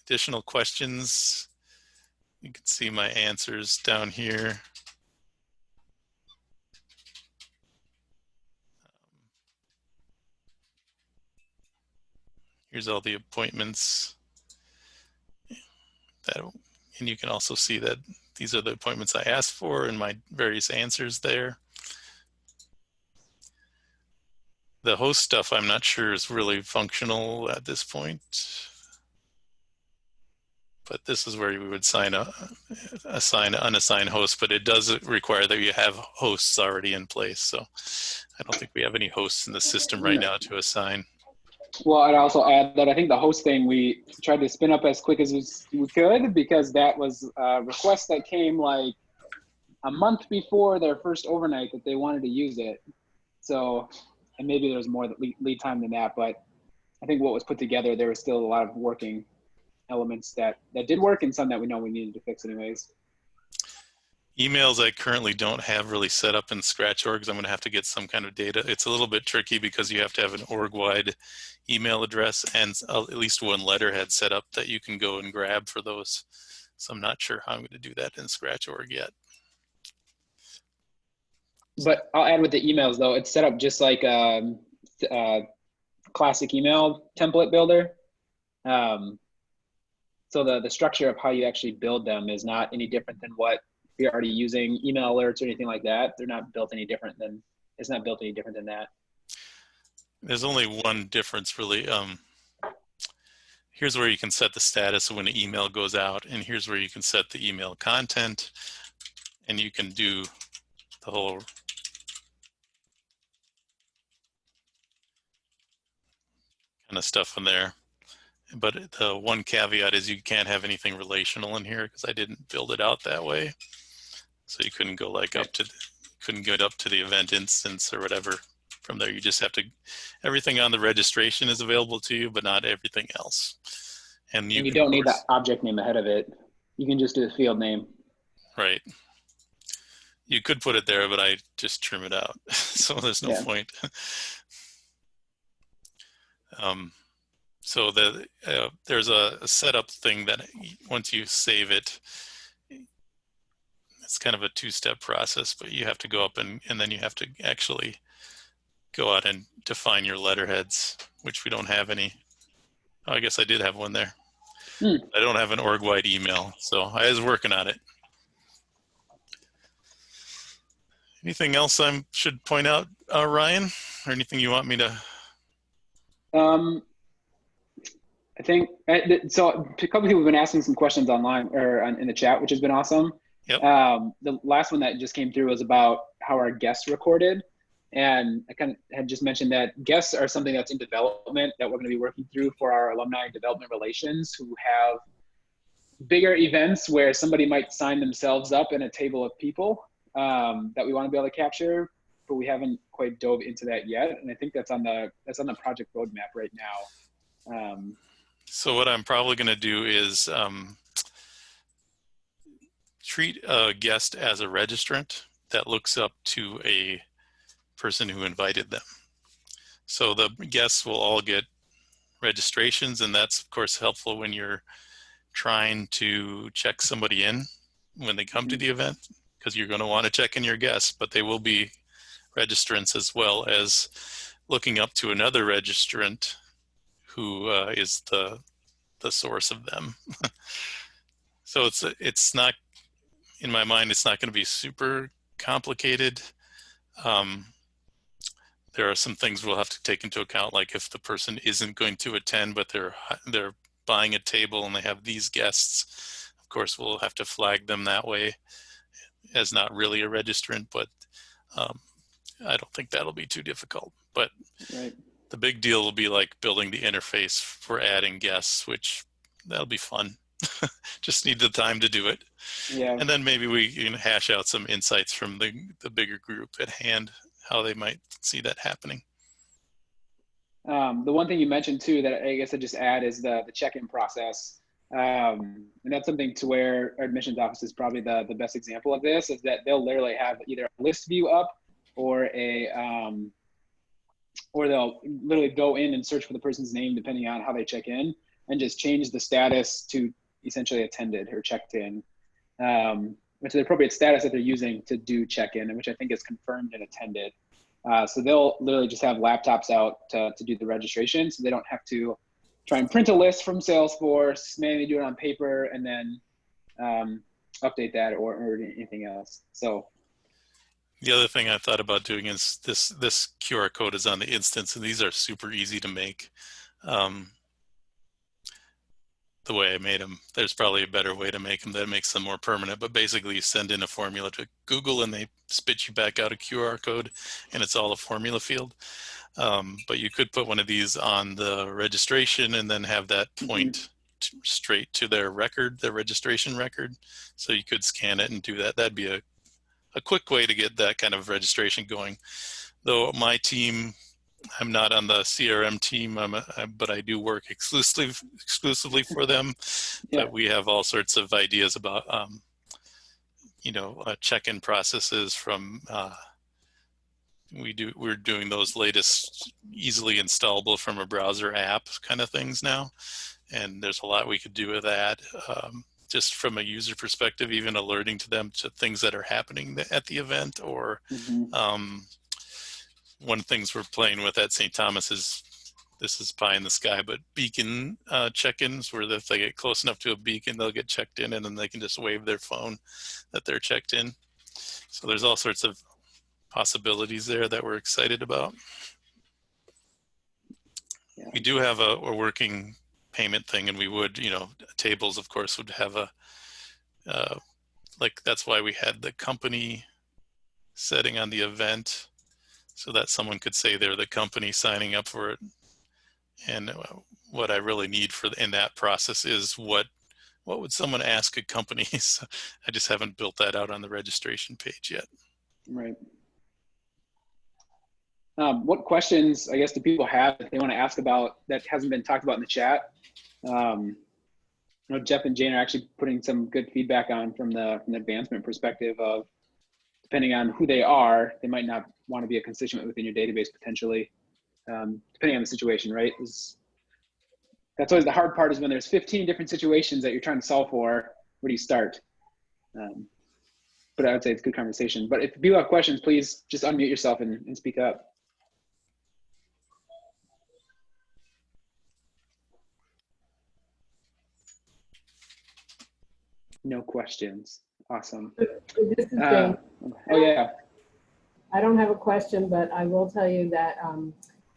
Additional questions, you can see my answers down here. Here's all the appointments. And you can also see that these are the appointments I asked for and my various answers there. The host stuff I'm not sure is really functional at this point. But this is where you would assign an unassigned host, but it does require that you have hosts already in place. So I don't think we have any hosts in the system right now to assign. Well, I'd also add that I think the host thing we tried to spin up as quick as we could, because that was a request that came like a month before their first overnight that they wanted to use it. So, and maybe there's more lead time than that, but I think what was put together, there was still a lot of working elements that did work and some that we know we needed to fix anyways. Emails I currently don't have really set up in Scratch orgs. I'm going to have to get some kind of data. It's a little bit tricky because you have to have an org-wide email address and at least one letterhead set up that you can go and grab for those. So I'm not sure how I'm going to do that in Scratch org yet. But I'll add with the emails though, it's set up just like a classic email template builder. So the structure of how you actually build them is not any different than what you're already using. Email alerts or anything like that, they're not built any different than, it's not built any different than that. There's only one difference really. Here's where you can set the status of when an email goes out, and here's where you can set the email content, and you can do the whole kind of stuff in there. But the one caveat is you can't have anything relational in here because I didn't build it out that way. So you couldn't go like couldn't get up to the event instance or whatever from there. You just have to, everything on the registration is available to you, but not everything else. And you don't need that object name ahead of it. You can just do the field name. Right. You could put it there, but I just trim it out. So there's no point. So there's a setup thing that once you save it, it's kind of a two-step process, but you have to go up and then you have to actually go out and define your letterheads, which we don't have any. Oh, I guess I did have one there. I don't have an org-wide email, so I was working on it. Anything else I should point out, Ryan, or anything you want me to? I think, so a couple people have been asking some questions online or in the chat, which has been awesome. Yep. The last one that just came through was about how our guests recorded. And I kind of had just mentioned that guests are something that's in development that we're going to be working through for our alumni development relations who have bigger events where somebody might sign themselves up in a table of people that we want to be able to capture, but we haven't quite dove into that yet. And I think that's on the project roadmap right now. So what I'm probably going to do is treat a guest as a registrant that looks up to a person who invited them. So the guests will all get registrations, and that's of course helpful when you're trying to check somebody in when they come to the event, because you're going to want to check in your guests, but they will be registrants as well as looking up to another registrant who is the source of them. So it's not, in my mind, it's not going to be super complicated. there are some things we'll have to take into account, like if the person isn't going to attend, but they're buying a table and they have these guests, of course, we'll have to flag them that way as not really a registrant, but I don't think that'll be too difficult. But Right. the big deal will be like building the interface for adding guests, which that'll be fun. Just need the time to do it. Yeah. And then maybe we can hash out some insights from the bigger group at hand, how they might see that happening. The one thing you mentioned too that I guess I just add is the check-in process. And that's something to where our admissions office is probably the best example of this, is that they'll literally have either a list view up or or they'll literally go in and search for the person's name depending on how they check in, and just change the status to essentially attended or checked in, which is the appropriate status that they're using to do check-in, and which I think is confirmed and attended. So they'll literally just have laptops out to do the registration, so they don't have to try and print a list from Salesforce, manually do it on paper, and then update that or anything else. So the other thing I thought about doing is this QR code is on the instance, and these are super easy to make. The way I made them, there's probably a better way to make them that makes them more permanent, but basically you send in a formula to Google and they spit you back out a QR code, and it's all a formula field. But you could put one of these on the registration and then have that point straight to their record, their registration record. So you could scan it and do that. That'd be a quick way to get that kind of registration going. Though my team, I'm not on the CRM team, but I do work exclusively for them. Yeah. But we have all sorts of ideas about, check-in processes from, we're doing those latest easily installable from a browser app kind of things now. And there's a lot we could do with that. Just from a user perspective, even alerting to them to things that are happening at the event, or one of the things we're playing with at St. Thomas is, this is pie in the sky, but beacon check-ins, where if they get close enough to a beacon, they'll get checked in, and then they can just wave their phone that they're checked in. So there's all sorts of possibilities there that we're excited about. Yeah. We do have a working payment thing, and we would, tables, of course, would have that's why we had the company setting on the event, so that someone could say they're the company signing up for it. And what I really need in that process is what would someone ask a company? So I just haven't built that out on the registration page yet. Right. What questions, I guess, do people have that they want to ask about that hasn't been talked about in the chat? I know Jeff and Jane are actually putting some good feedback on from the advancement perspective of, depending on who they are, they might not want to be a constituent within your database potentially, depending on the situation, right? That's always the hard part, is when there's 15 different situations that you're trying to solve for, where do you start? But I would say it's a good conversation. But if people have questions, please just unmute yourself and speak up. No questions. Awesome. This is Jane. Oh yeah. I don't have a question, but I will tell you that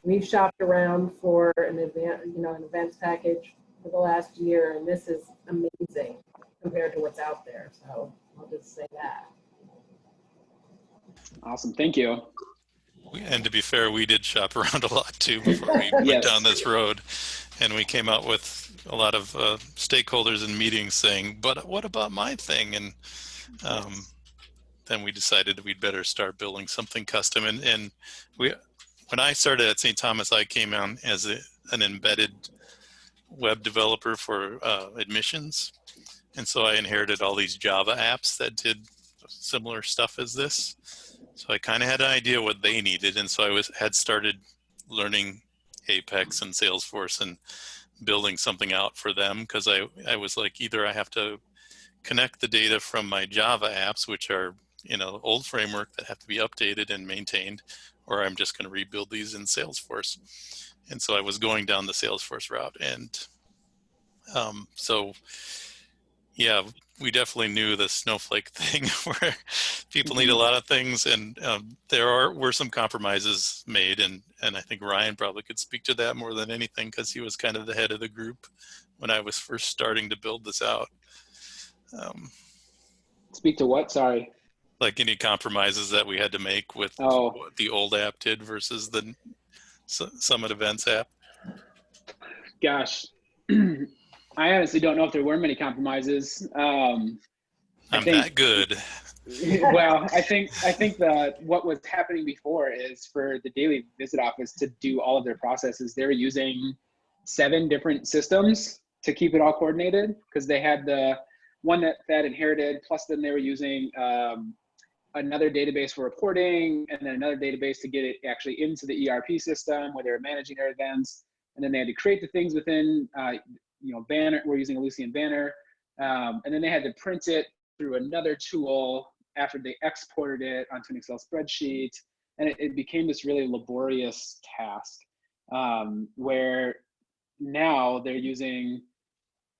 we've shopped around for an events package for the last year, and this is amazing compared to what's out there. So I'll just say that. Awesome. Thank you. And to be fair, we did shop around a lot too before we went down this road, and we came out with a lot of stakeholders in meetings saying, "But what about my thing?" And then we decided we'd better start building something custom. And when I started at St. Thomas, I came on as an embedded web developer for admissions, and so I inherited all these Java apps that did similar stuff as this. So I kind of had an idea what they needed, and so I had started learning Apex and Salesforce and building something out for them, because I was like, either I have to connect the data from my Java apps, which are old framework that have to be updated and maintained, or I'm just going to rebuild these in Salesforce. And so I was going down the Salesforce route, and so Yeah, we definitely knew the snowflake thing where people need a lot of things, and were some compromises made, and I think Ryan probably could speak to that more than anything because he was kind of the head of the group when I was first starting to build this out. Speak to what? Sorry. Like any compromises that we had to make with what the old app did versus the Summit Events app. Gosh, I honestly don't know if there were many compromises. I'm that good. Well, I think that what was happening before is for the daily visit office to do all of their processes, they were using 7 different systems to keep it all coordinated, because they had the one that Thad inherited, plus then they were using another database for reporting, and then another database to get it actually into the ERP system where they were managing their events. And then they had to create the things within, Banner. We're using a Lucian Banner. And then they had to print it through another tool after they exported it onto an Excel spreadsheet. And it became this really laborious task where now they're using,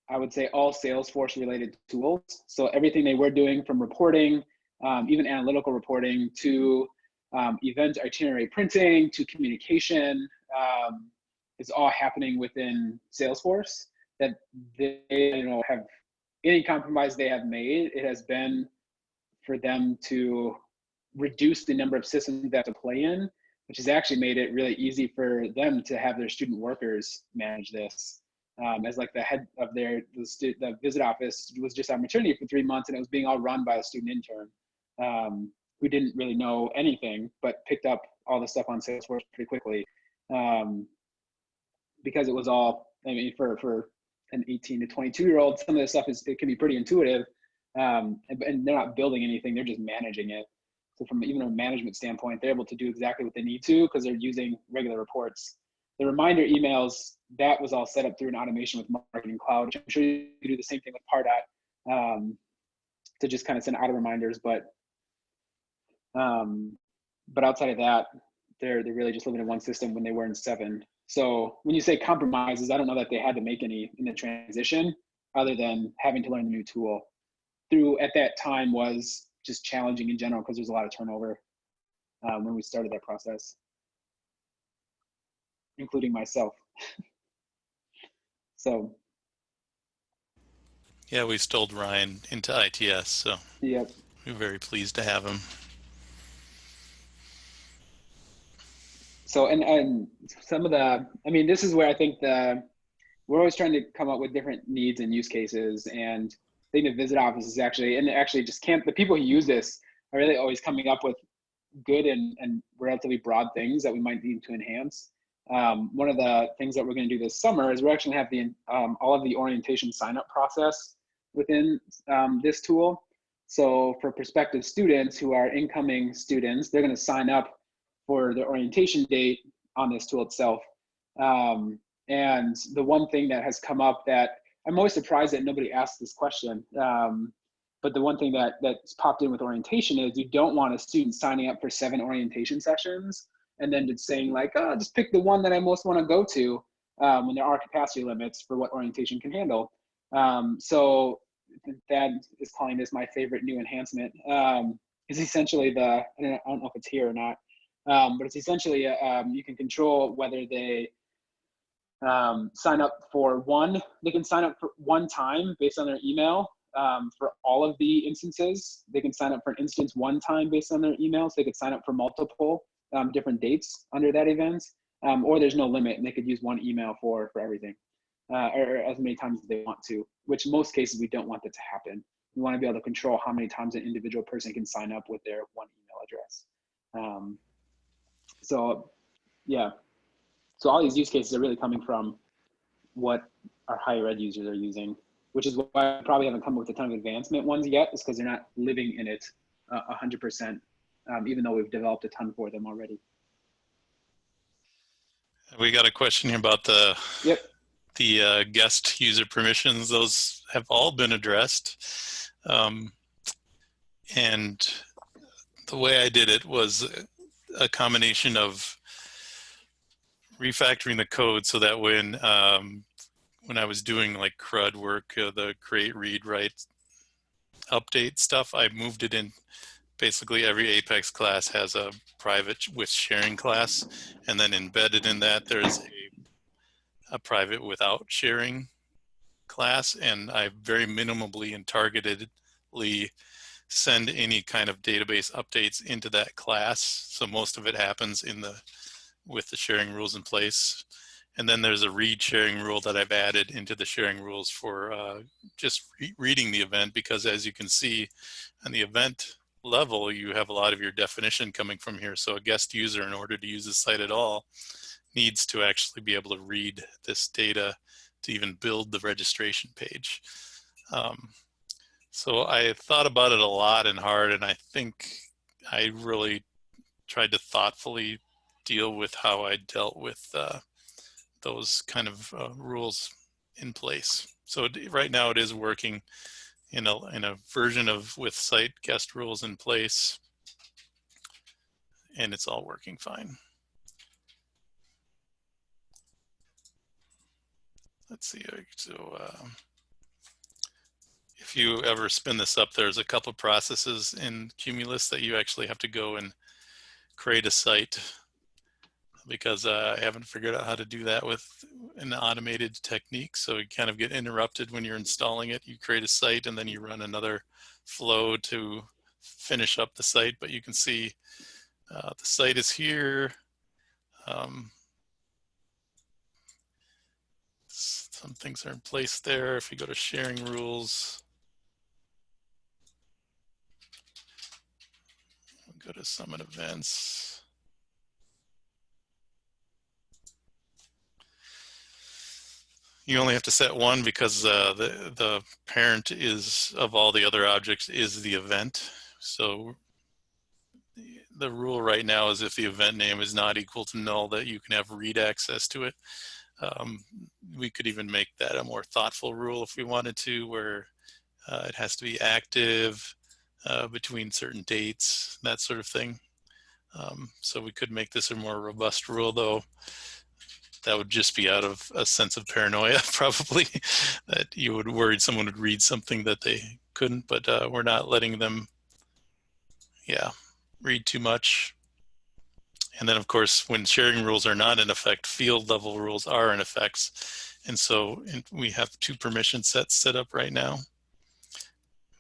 I would say, all Salesforce related tools. So everything they were doing from reporting, even analytical reporting, to event itinerary printing, to communication, is all happening within Salesforce. That they have any compromise they have made, it has been for them to reduce the number of systems they have to play in, which has actually made it really easy for them to have their student workers manage this. As like the head of the visit office was just on maternity for 3 months, and it was being all run by a student intern who didn't really know anything, but picked up all the stuff on Salesforce pretty quickly. Because it was all, for an 18 to 22-year-old, some of this stuff it can be pretty intuitive, and they're not building anything, they're just managing it. So from even a management standpoint, they're able to do exactly what they need to because they're using regular reports. The reminder emails, that was all set up through an automation with Marketing Cloud, which I'm sure you could do the same thing with Pardot, to just kind of send auto reminders. But outside of that, they're really just living in one system when they were in 7. So when you say compromises, I don't know that they had to make any in the transition other than having to learn the new tool. At that time was just challenging in general because there's a lot of turnover when we started that process, including myself. So. Yeah, we stole Ryan into ITS, so yep. We're very pleased to have him. So, and some of this is where I think we're always trying to come up with different needs and use cases, and I think the visit office is the people who use this are really always coming up with good and relatively broad things that we might need to enhance. One of the things that we're going to do this summer is we're actually going to have all of the orientation sign-up process within this tool. So for prospective students who are incoming students, they're going to sign up for the orientation date on this tool itself. And the one thing that has come up that I'm always surprised that nobody asked this question, but the one thing that's popped in with orientation is you don't want a student signing up for 7 orientation sessions and then just saying like, oh, just pick the one that I most want to go to, when there are capacity limits for what orientation can handle. So Thad is calling this my favorite new enhancement. Is essentially I don't know if it's here or not, but it's essentially you can control whether they sign up for they can sign up for one time based on their email. For all of the instances, they can sign up for an instance one time based on their email. So they could sign up for multiple different dates under that event, or there's no limit, and they could use one email for everything, or as many times as they want to, which in most cases we don't want that to happen. We want to be able to control how many times an individual person can sign up with their one email address. So yeah, so all these use cases are really coming from what our higher ed users are using, which is why I probably haven't come up with a ton of advancement ones yet, is because they're not living in it 100%, even though we've developed a ton for them already. We got a question here about the guest user permissions. Those have all been addressed. And the way I did it was a combination of refactoring the code so that when when I was doing like CRUD work, the create, read, write, update stuff, I moved it in. Basically, every Apex class has a private with sharing class, and then embedded in that, there's a private without sharing class, and I very minimally and targetedly send any kind of database updates into that class. So most of it happens with the sharing rules in place. And then there's a read sharing rule that I've added into the sharing rules for just reading the event, because as you can see on the event level, you have a lot of your definition coming from here. So a guest user, in order to use the site at all, needs to actually be able to read this data to even build the registration page. So I thought about it a lot and hard, and I think I really tried to thoughtfully deal with how I dealt with those kind of rules in place. So right now it is working in a version of with site guest rules in place, and it's all working fine. Let's see. So if you ever spin this up, there's a couple processes in Cumulus that you actually have to go and create a site, because I haven't figured out how to do that with an automated technique. So you kind of get interrupted when you're installing it. You create a site and then you run another flow to finish up the site. But you can see the site is here. Some things are in place there. If you go to sharing rules, go to Summit events. You only have to set one, because the parent is of all the other objects is the event. So the rule right now is if the event name is not equal to null, that you can have read access to it. We could even make that a more thoughtful rule if we wanted to, where it has to be active between certain dates, that sort of thing. So we could make this a more robust rule, though that would just be out of a sense of paranoia, probably, that you would worry someone would read something that they couldn't, but we're not letting them, read too much. And then, of course, when sharing rules are not in effect, field level rules are in effect. And so we have 2 permission sets set up right now.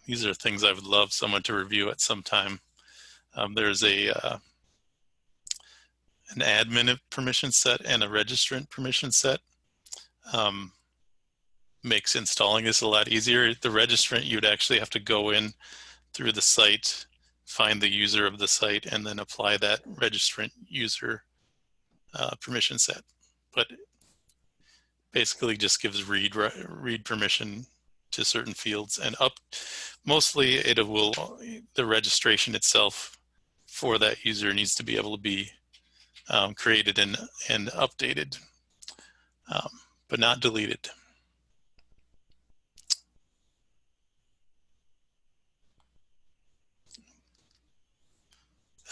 These are things I would love someone to review at some time. There's an admin permission set and a registrant permission set. Makes installing this a lot easier. The registrant, you'd actually have to go in through the site, find the user of the site, and then apply that registrant user permission set. But basically just gives read permission to certain fields, and mostly the registration itself for that user needs to be able to be created and updated, but not deleted.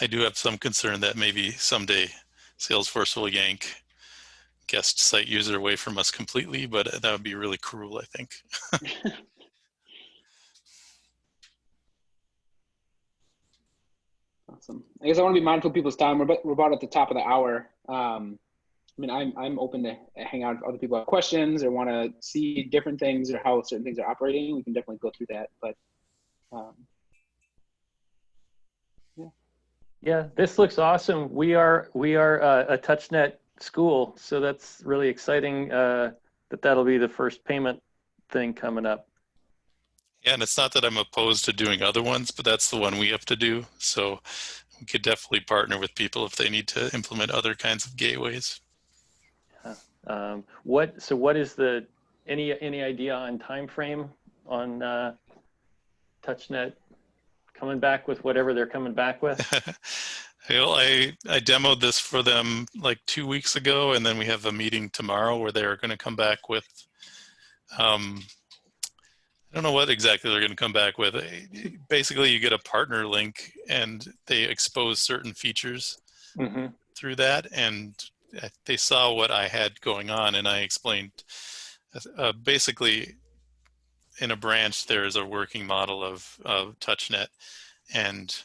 I do have some concern that maybe someday Salesforce will yank guest site user away from us completely, but that would be really cruel, I think. Awesome. I guess I want to be mindful of people's time. We're about at the top of the hour. I mean, I'm open to hang out if other people have questions or want to see different things or how certain things are operating. We can definitely go through that. But Yeah, this looks awesome. We are a TouchNet school, so that's really exciting. That'll be the first payment thing coming up. Yeah, and it's not that I'm opposed to doing other ones, but that's the one we have to do. So we could definitely partner with people if they need to implement other kinds of gateways. What is any idea on time frame on TouchNet coming back with whatever they're coming back with? Well, I demoed this for them like 2 weeks ago, and then we have a meeting tomorrow where they're going to come back with, I don't know what exactly they're going to come back with. Basically, you get a partner link, and they expose certain features through that, and they saw what I had going on, and I explained basically in a branch, there's a working model of TouchNet, and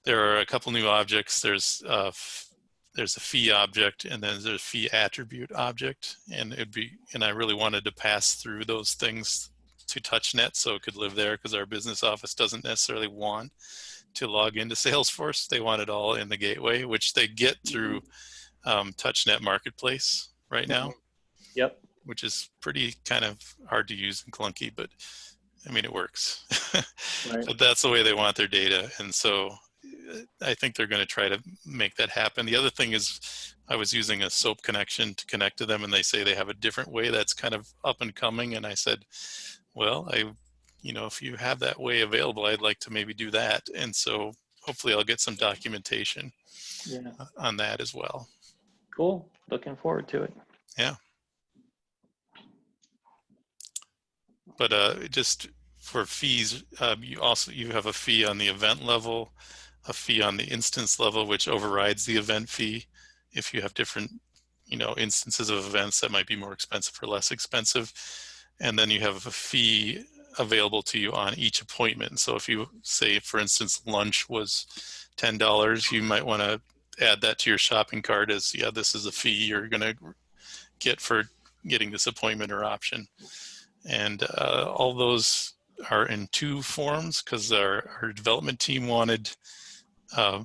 there are a couple new objects. There's a fee object, and then there's a fee attribute object, and I really wanted to pass through those things to TouchNet so it could live there, because our business office doesn't necessarily want to log into Salesforce. They want it all in the gateway, which they get through TouchNet Marketplace right now. Yep. Which is pretty kind of hard to use and clunky, but I mean, it works. Right. But that's the way they want their data. And so I think they're going to try to make that happen. The other thing is I was using a SOAP connection to connect to them, and they say they have a different way that's kind of up and coming. And I said, well, if you have that way available, I'd like to maybe do that. And so hopefully I'll get some documentation on that as well. Cool. Looking forward to it. Yeah. But just for fees, you have a fee on the event level, a fee on the instance level, which overrides the event fee. If you have different, instances of events that might be more expensive or less expensive, and then you have a fee available to you on each appointment. So if you say, for instance, lunch was $10, you might want to add that to your shopping cart as, this is a fee you're going to get for getting this appointment or option. And all those are in two forms, because our development team wanted a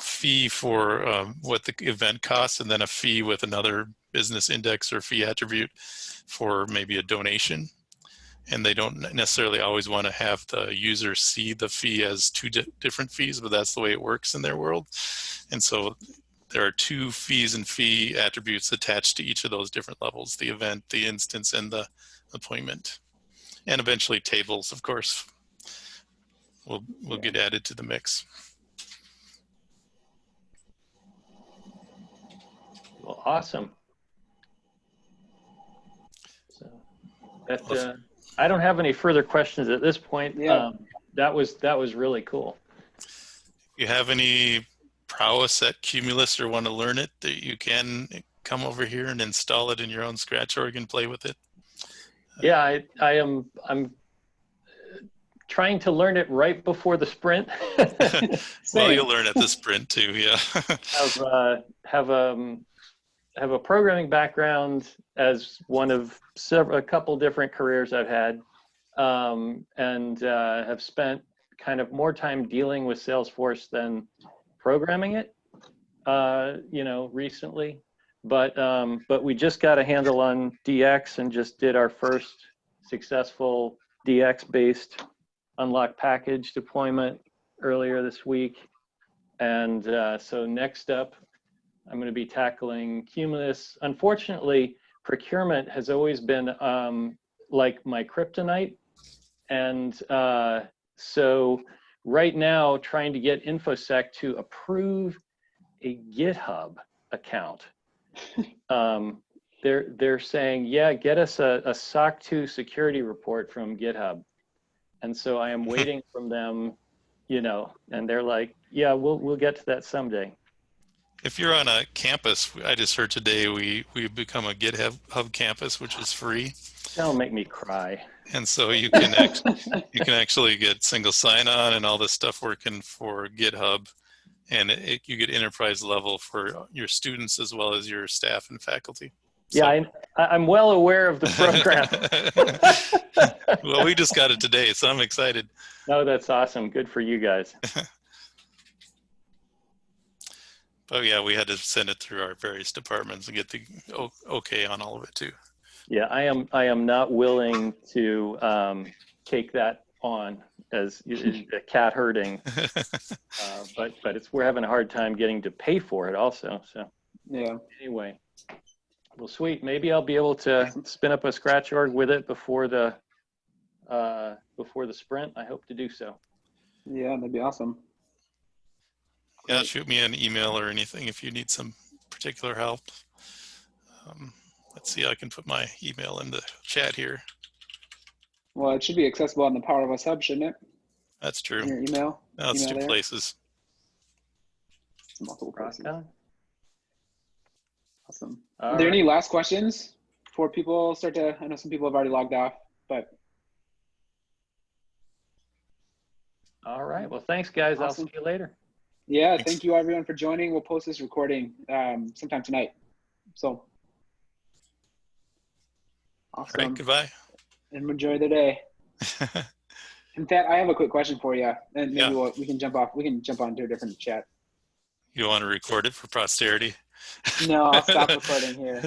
fee for what the event costs, and then a fee with another business index or fee attribute for maybe a donation. And they don't necessarily always want to have the user see the fee as two different fees, but that's the way it works in their world. And so there are two fees and fee attributes attached to each of those different levels: the event, the instance, and the appointment. And eventually tables, of course, will get added to the mix. Well, awesome. So that I don't have any further questions at this point. Yeah. That was really cool. You have any prowess at Cumulus or want to learn it, that you can come over here and install it in your own Scratch org and play with it? Yeah, I'm trying to learn it right before the sprint. Well, you'll learn at the sprint too. Yeah. have a programming background as one of a couple different careers I've had, and have spent kind of more time dealing with Salesforce than programming it, recently. But we just got a handle on DX and just did our first successful DX-based unlock package deployment earlier this week. And so next up, I'm going to be tackling Cumulus. Unfortunately, procurement has always been like my kryptonite. And so right now, trying to get InfoSec to approve a GitHub account. They're saying, get us a SOC 2 security report from GitHub. And so I am waiting from them, and they're like, we'll get to that someday. If you're on a campus, I just heard today we've become a GitHub campus, which is free. That'll make me cry. And so you can actually get single sign-on and all this stuff working for GitHub, and you get enterprise level for your students as well as your staff and faculty. Yeah, I'm well aware of the program. Well, we just got it today, so I'm excited. No, that's awesome. Good for you guys. But yeah, we had to send it through our various departments and get the okay on all of it too. Yeah, I am not willing to take that on as cat herding, but we're having a hard time getting to pay for it also. So yeah. Anyway, well, sweet. Maybe I'll be able to spin up a Scratch org with it before the sprint. I hope to do so. Yeah, that'd be awesome. Yeah, shoot me an email or anything if you need some particular help. Let's see, I can put my email in the chat here. Well, it should be accessible on the Power of Us Hub, shouldn't it? That's true. In your email. No, it's two there. places. Multiple places. Awesome. Are there any last questions? before people start to, I know some people have already logged off, but All right. Well, thanks, guys. I'll Awesome. see you later. yeah, Thanks. thank you everyone for joining. We'll post this recording sometime tonight. So All awesome. right, goodbye. And enjoy the day. In fact, I have a quick question for you, and maybe Yeah. we can jump off. We can jump on to a different chat. You want to record it for posterity? No, I'll stop recording here.